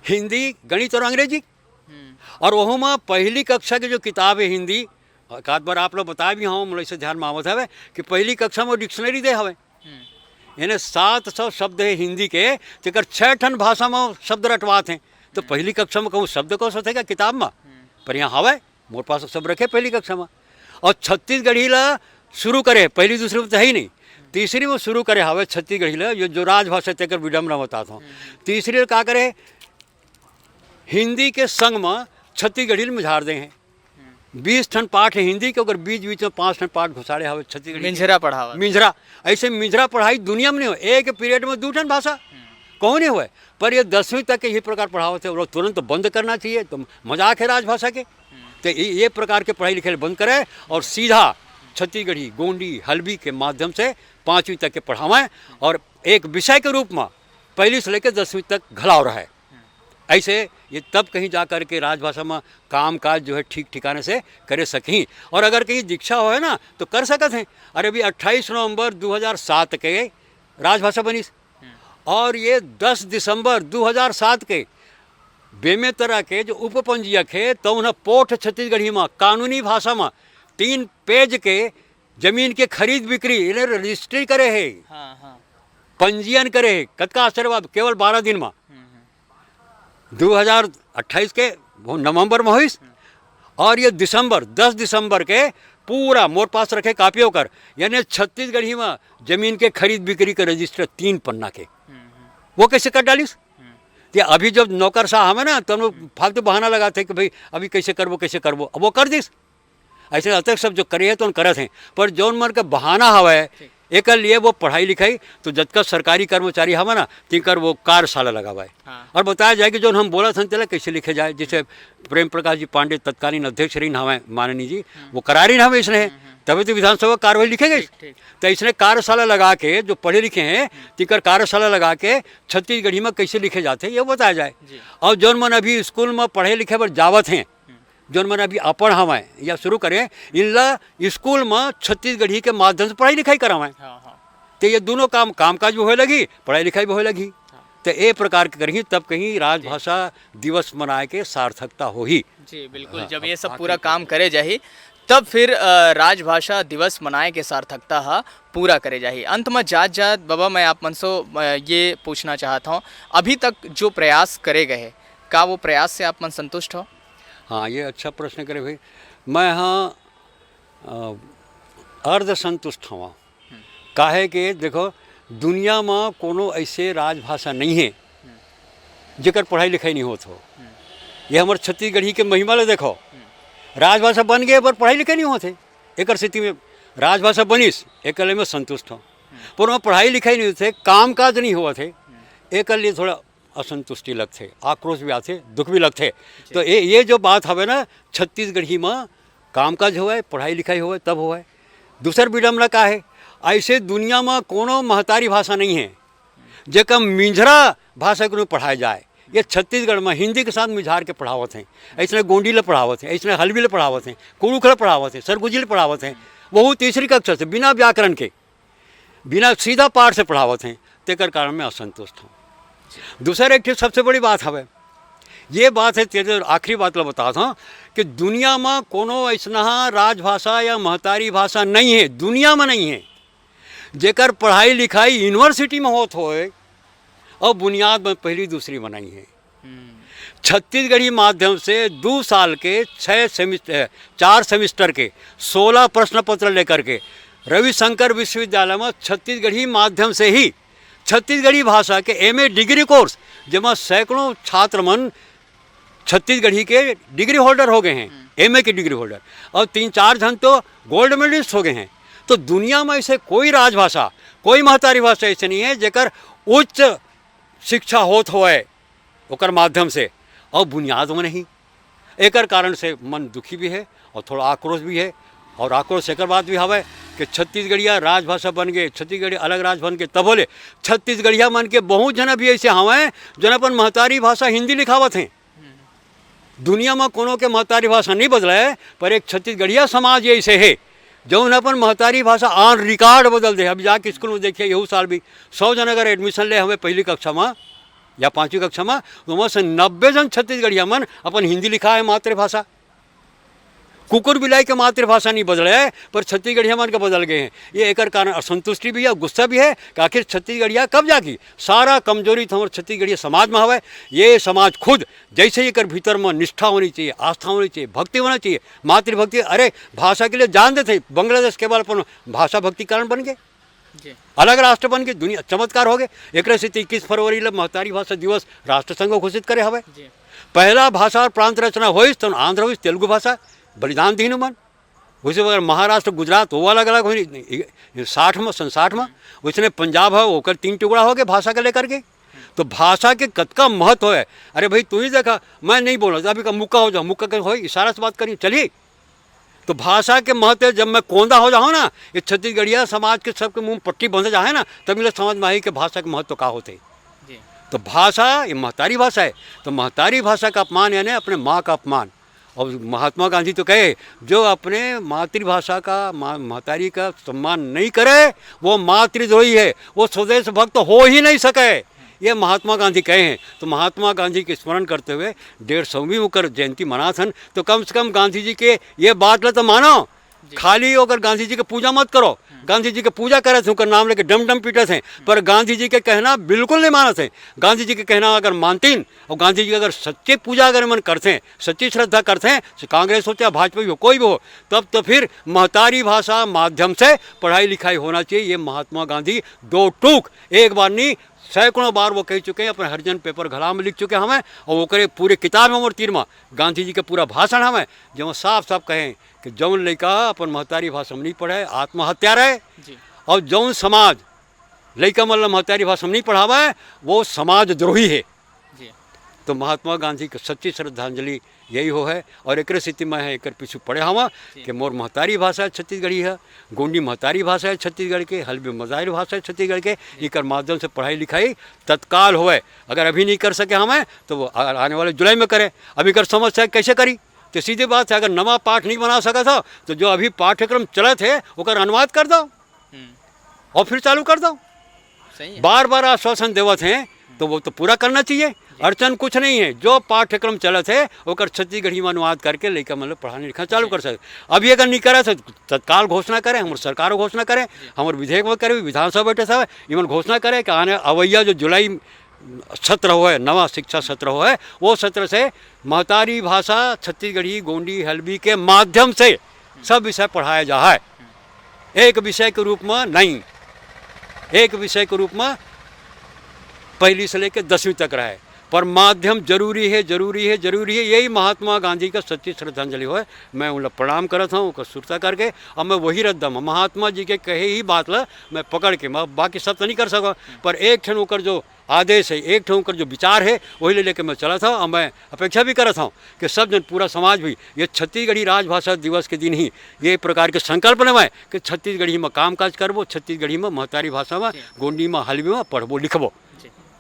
हिंदी, गणित और अंग्रेजी। और वह में पहली कक्षा की जो किताब है हिंदी, एक आध बार आप लोग बताए भी हाँ मुझे से ध्यान में आवत है कि पहली कक्षा में डिक्शनरी दे हवे, यानी 700 शब्द है हिंदी के, जेकर 6 ठन भाषा में शब्द रटवाते हैं। तो पहली कक्षा में कहूँ शब्द को सोचेगा किताब में, पर यहाँ हवे मोर पास सब रखे पहली कक्षा में। और छत्तीसगढ़ी ला शुरू करे, पहली दूसरी में तो है ही नहीं, तीसरी में शुरू करे हवे छत्तीसगढ़ी ला जो राजभाषा तेकर विडम्बना बताता हूँ। तीसरी का करे हिंदी के संग में छत्तीसगढ़ी में झाड़ दे हैं। 20 ठन पाठ है हिंदी के, अगर बीच बीच में 5 ठन पाठ घुसाड़े हवे छत्तीसगढ़ी मिंजरा पढ़ावा। मिंजरा ऐसे मिंजरा पढ़ाई दुनिया में नहीं हो। एक पीरियड में 2 ठन भाषा कौन नहीं हुआ है। पर ये 10वीं तक के ही प्रकार पढ़ावत है और तुरंत बंद करना चाहिए, तो मजाक है राजभाषा के। तो ये प्रकार के पढ़ाई लिखाई बंद करें और सीधा छत्तीसगढ़ी, गोंडी, हल्बी के माध्यम से 5वीं तक के पढ़ावें और एक विषय के रूप में 1ली से लेकर 10वीं तक घलाव रहा है। ऐसे ये तब कहीं जा कर के राजभाषा में काम काज जो है ठीक ठिकाने से करे सकें। और अगर कहीं दीक्षा हो है ना तो कर सकते हैं। अरे अभी 28 नवंबर 2007 के राजभाषा बनी और ये 10 दिसंबर 2007 के बेमेतरा के जो उपपंजीयक है तो उन्हें पोठ छत्तीसगढ़ी में कानूनी भाषा में 3 पेज के जमीन के खरीद बिक्री इन्हें रजिस्ट्री करे है, पंजीयन करे है। कतका आश्चर्य, केवल 12 दिन में 2028 के नवंबर में हुई और ये 10 दिसंबर के पूरा मोर पास रखे कापियों कर, यानी छत्तीसगढ़ी में जमीन के खरीद बिक्री के रजिस्टर 3 पन्ना के वो कैसे कर डालिस। तो अभी जब नौकर साहब है ना तो हम फालतू बहाना लगाते कि भाई अभी कैसे करबो अब वो कर दिस। ऐसे अतक सब जो करे है तो करत हैं, पर जौन मर के बहाना हवा एक लिए वो पढ़ाई लिखाई तो जतका सरकारी कर्मचारी हवा ना तिकर वो कार्यशाला लगावा है। और बताया जाए कि जो हम बोला था तेला कैसे लिखे जाए। जैसे प्रेम प्रकाश जी पांडे तत्कालीन अध्यक्ष रही हवा माननीय जी, वो करा रही हमें इसने, तभी तो विधानसभा कार्यवाही लिखे गई। तो इसने कार्यशाला लगा के जो पढ़े लिखे हैं तिकर कार्यशाला लगा के छत्तीसगढ़ी में कैसे लिखे जाते हैं ये बताया जाए। और जौन मन अभी स्कूल में पढ़े लिखे पर जावत हैं, जौन मन अभी अपन हवाएं या शुरू करें इनला स्कूल में छत्तीसगढ़ी के माध्यम से पढ़ाई लिखाई करावें। तो ये दोनों काम काज भी होए लगी, पढ़ाई लिखाई भी होए लगी। तो ए प्रकार के कहीं तब कहीं राजभाषा दिवस मनाए के सार्थकता हो ही। जी बिल्कुल, जब ये सब पूरा काम करे जाही तब फिर राजभाषा दिवस मनाए के सार्थकता हा पूरा करे जाही। अंत में जात बाबा मैं आप मन से ये पूछना चाहता हूँ, अभी तक जो प्रयास करे गए का वो प्रयास से आप मन संतुष्ट हो? हाँ, ये अच्छा प्रश्न करे भाई। मैं हाँ अर्ध संतुष्ट हूँ। काहे कि देखो दुनिया में कोनो ऐसे राजभाषा नहीं है जेकर पढ़ाई लिखाई नहीं होत हो। ये हमारे छत्तीसगढ़ी के महिमा ले देखो, राजभाषा बन गए पर पढ़ाई लिखाई नहीं होते। एक स्थिति में राजभाषा बनीस एक में संतुष्ट हो, पर वहाँ पढ़ाई लिखाई नहीं होते, काम काज नहीं हुआ थे, एक लिए थोड़ा असंतुष्टि लगते, आक्रोश भी आते, दुख भी लगते। तो ये जो बात हवे ना छत्तीसगढ़ी में काम काज हुआ है, पढ़ाई लिखाई हुआ है तब हुआ है। दूसर विडम्बना का है, ऐसे दुनिया में कोनो महतारी भाषा नहीं है जेका मिंझरा भाषा को पढ़ाया जाए। ये छत्तीसगढ़ में हिंदी के साथ मिझार के पढ़ावत हैं, ऐसे गोंडी ले पढ़ावत हैं, ऐसे हल्बी ले पढ़ावत हैं, कुरुख ले पढ़ावत हैं, सरगुजी ले पढ़ावत हैं, वह 3री कक्षा से बिना व्याकरण के बिना सीधा पाठ से पढ़ावत हैं। तेकर कारण मैं असंतुष्ट हूँ। दूसरा एक सबसे बड़ी बात हवे, ये बात है तेरे आखिरी बात ला बताता हूँ कि दुनिया में कोनो ऐसा राजभाषा या महतारी भाषा नहीं है, दुनिया में नहीं है जेकर पढ़ाई लिखाई यूनिवर्सिटी में होत होए और बुनियाद में 1ली 2री बनाई है। छत्तीसगढ़ी माध्यम से 2 साल के 4 सेमिस्टर के 16 प्रश्न पत्र लेकर के रविशंकर विश्वविद्यालय में छत्तीसगढ़ी माध्यम से ही छत्तीसगढ़ी भाषा के MA डिग्री कोर्स जिसमें सैकड़ों छात्र मन छत्तीसगढ़ी के डिग्री होल्डर हो गए हैं, MA के डिग्री होल्डर, और 3-4 जन तो गोल्ड मेडलिस्ट हो गए हैं। तो दुनिया में ऐसे कोई राजभाषा, कोई महतारी भाषा ऐसे नहीं है जेकर उच्च शिक्षा होत होए ओकर माध्यम से और बुनियाद में नहीं। एक कारण से मन दुखी भी है और थोड़ा आक्रोश भी है। और आक्रोश एक बात भी हवे कि छत्तीसगढ़िया राजभाषा बन गए, छत्तीसगढ़ी अलग राज बन के तब बोले छत्तीसगढ़िया मन के बहुत जन भी ऐसे हवे जन अपन महतारी भाषा हिंदी लिखावत हैं। दुनिया में कोनो के महतारी भाषा नहीं बदला है, पर एक छत्तीसगढ़िया समाज ऐसे है जो अपन महतारी भाषा ऑन रिकॉर्ड बदल दे। अभी जाके स्कूल में देखिए यहू साल भी 100 जन अगर एडमिशन ले हमें 1ली कक्षा में या 5वीं कक्षा में, तो वहाँ से 90 जन छत्तीसगढ़िया मन अपन हिंदी लिखा है मातृभाषा। कुकुर बिलाई के मातृभाषा नहीं बदले है, पर छत्तीसगढ़िया मन के बदल गए हैं। ये एक कारण असंतुष्टि भी है, गुस्सा भी है कि आखिर छत्तीसगढ़िया कब जागी। सारा कमजोरी तो हमारे छत्तीसगढ़िया समाज में हवे। ये समाज खुद जैसे एक भीतर में निष्ठा होनी चाहिए, आस्था होनी चाहिए, भक्ति होना चाहिए, मातृभक्ति। अरे भाषा के लिए जान देते, बांग्लादेश के बाद अपन भाषा भक्ति कारण बन गए, अलग राष्ट्र बन के दुनिया चमत्कार हो गए। एक 21 फरवरी ले महतारी भाषा दिवस राष्ट्र संघ घोषित करे हवे। पहला भाषा और प्रांत रचना हो तो आंध्र हो तेलुगु भाषा बलिदान दीन मन। वैसे अगर महाराष्ट्र गुजरात वो अलग अलग हो 60 में 60 में, वैसे पंजाब है होकर 3 टुकड़ा हो गए भाषा के लेकर के। तो भाषा के कद का महत्व है। अरे भाई तू ही देखा, मैं नहीं बोल रहा, अभी का मुक्का हो जाओ, मुक्का हो इशारा से बात करिए, चलिए। तो भाषा के महत्व जब मैं कोंदा हो जाऊँ ना, ये छत्तीसगढ़िया समाज के सबके मुंह पट्टी बंधे जाए ना, तब मुझे समझ में आई कि भाषा के महत्व का होते। तो भाषा ये महतारी भाषा है, तो महतारी भाषा का अपमान यानी अपने माँ का अपमान। और महात्मा गांधी तो कहे जो अपने मातृभाषा का महतारी का सम्मान नहीं करे वो मातृद्रोही है, वो स्वदेश भक्त हो ही नहीं सके, ये महात्मा गांधी कहे हैं। तो महात्मा गांधी के स्मरण करते हुए 150वीं होकर जयंती मनाथन, तो कम से कम गांधी जी के ये बात लो तो मानो, खाली होकर गांधी जी की पूजा मत करो। गांधी जी की पूजा करे थे, उनका नाम लेके डम डम पीटे थे, पर गांधी जी के कहना बिल्कुल नहीं माना थे। गांधी जी के कहना अगर मानतीन और गांधी जी की अगर सच्ची पूजा अगर मन करते हैं, सच्ची श्रद्धा करते हैं, कांग्रेस हो चाहे भाजपा हो कोई भी हो, तब तो फिर महतारी भाषा माध्यम से पढ़ाई लिखाई होना चाहिए। ये महात्मा गांधी दो टूक एक बार नहीं सैकड़ों बार वो कह चुके हैं, अपने हरिजन पेपर घला में लिख चुके हैं हमें, और वो करे पूरे किताब में और 13वां गांधी जी के पूरा भाषण हमें जो साफ साफ कहें कि जौन लड़का अपन महतारी भाषा में नहीं पढ़े आत्महत्या रहे, और जौन समाज लड़का मतलब महतारी भाषा में नहीं पढ़ावा है वो समाज द्रोही है। तो महात्मा गांधी की सच्ची श्रद्धांजलि यही हो है। और एक स्थिति में है एक पीछे पढ़े हवा कि मोर महतारी भाषा छत्तीसगढ़ी है, गोंडी महतारी भाषा है छत्तीसगढ़ के, हल्बी मजारी भाषा है छत्तीसगढ़ के, एक माध्यम से पढ़ाई लिखाई तत्काल होए। अगर अभी नहीं कर सके हमें तो वो आने वाले जुलाई में करें। अभी कर समस्या कैसे करी, तो सीधी बात है, अगर नवा पाठ नहीं बना सका था तो जो अभी पाठ्यक्रम चले थे उकर अनुवाद कर दो और फिर चालू कर दो। बार बार आश्वासन देवत हैं तो वो तो पूरा करना चाहिए। अड़चन कुछ नहीं है, जो पाठ्यक्रम चले थे ओकर छत्तीसगढ़ी में अनुवाद करके लेकर मतलब पढ़ाने लिखा चालू कर सके। अभी अगर नहीं करे तो तत्काल घोषणा करें, हमारे सरकार घोषणा करे, हमारे विधेयक में करे, विधानसभा बैठे सब इवन घोषणा करे कि आने अवैया जो जुलाई सत्र हो है, नवा शिक्षा सत्र हो है, वो सत्र से महतारी भाषा छत्तीसगढ़ी गोंडी हल्बी के माध्यम से सब विषय पढ़ाया जा है। एक विषय के रूप में नहीं, एक विषय के रूप में पहली से लेकर 10वीं तक रहा है, पर माध्यम जरूरी है, जरूरी है, जरूरी है। यही महात्मा गांधी का सच्ची श्रद्धांजलि हो है। मैं उन प्रणाम करता हूँ सुरता करके, और मैं वही रद्दम महात्मा जी के कहे ही बात ला मैं पकड़ के, मैं बाकी सब तो नहीं कर सका, पर एक ठन होकर जो आदेश है, एक ठन होकर जो विचार है वही ले लेकर मैं चला था। और मैं अपेक्षा भी कर था कि सब जन पूरा समाज भी ये छत्तीसगढ़ी राजभाषा दिवस के दिन ही ये प्रकार के संकल्प लेवाएं कि छत्तीसगढ़ी में काम काज करबो, छत्तीसगढ़ी में महतारी भाषा में गोंडी में हल्बी में पढ़बो लिखबो।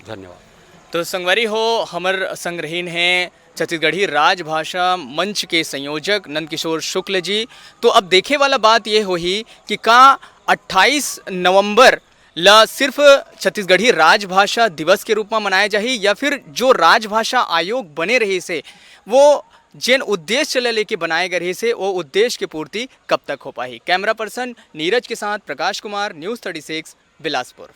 धन्यवाद। तो संगवारी हो, हमर संग्रहीन हैं छत्तीसगढ़ी राजभाषा मंच के संयोजक नंदकिशोर शुक्ल जी। तो अब देखे वाला बात ये होही कि का 28 नवंबर ला सिर्फ छत्तीसगढ़ी राजभाषा दिवस के रूप में मनाया जाही, या फिर जो राजभाषा आयोग बने रही से वो जिन उद्देश्य ले लेके बनाए गए रही से वो उद्देश्य की पूर्ति कब तक हो पाही। कैमरा पर्सन नीरज के साथ प्रकाश कुमार, न्यूज़ 36 बिलासपुर।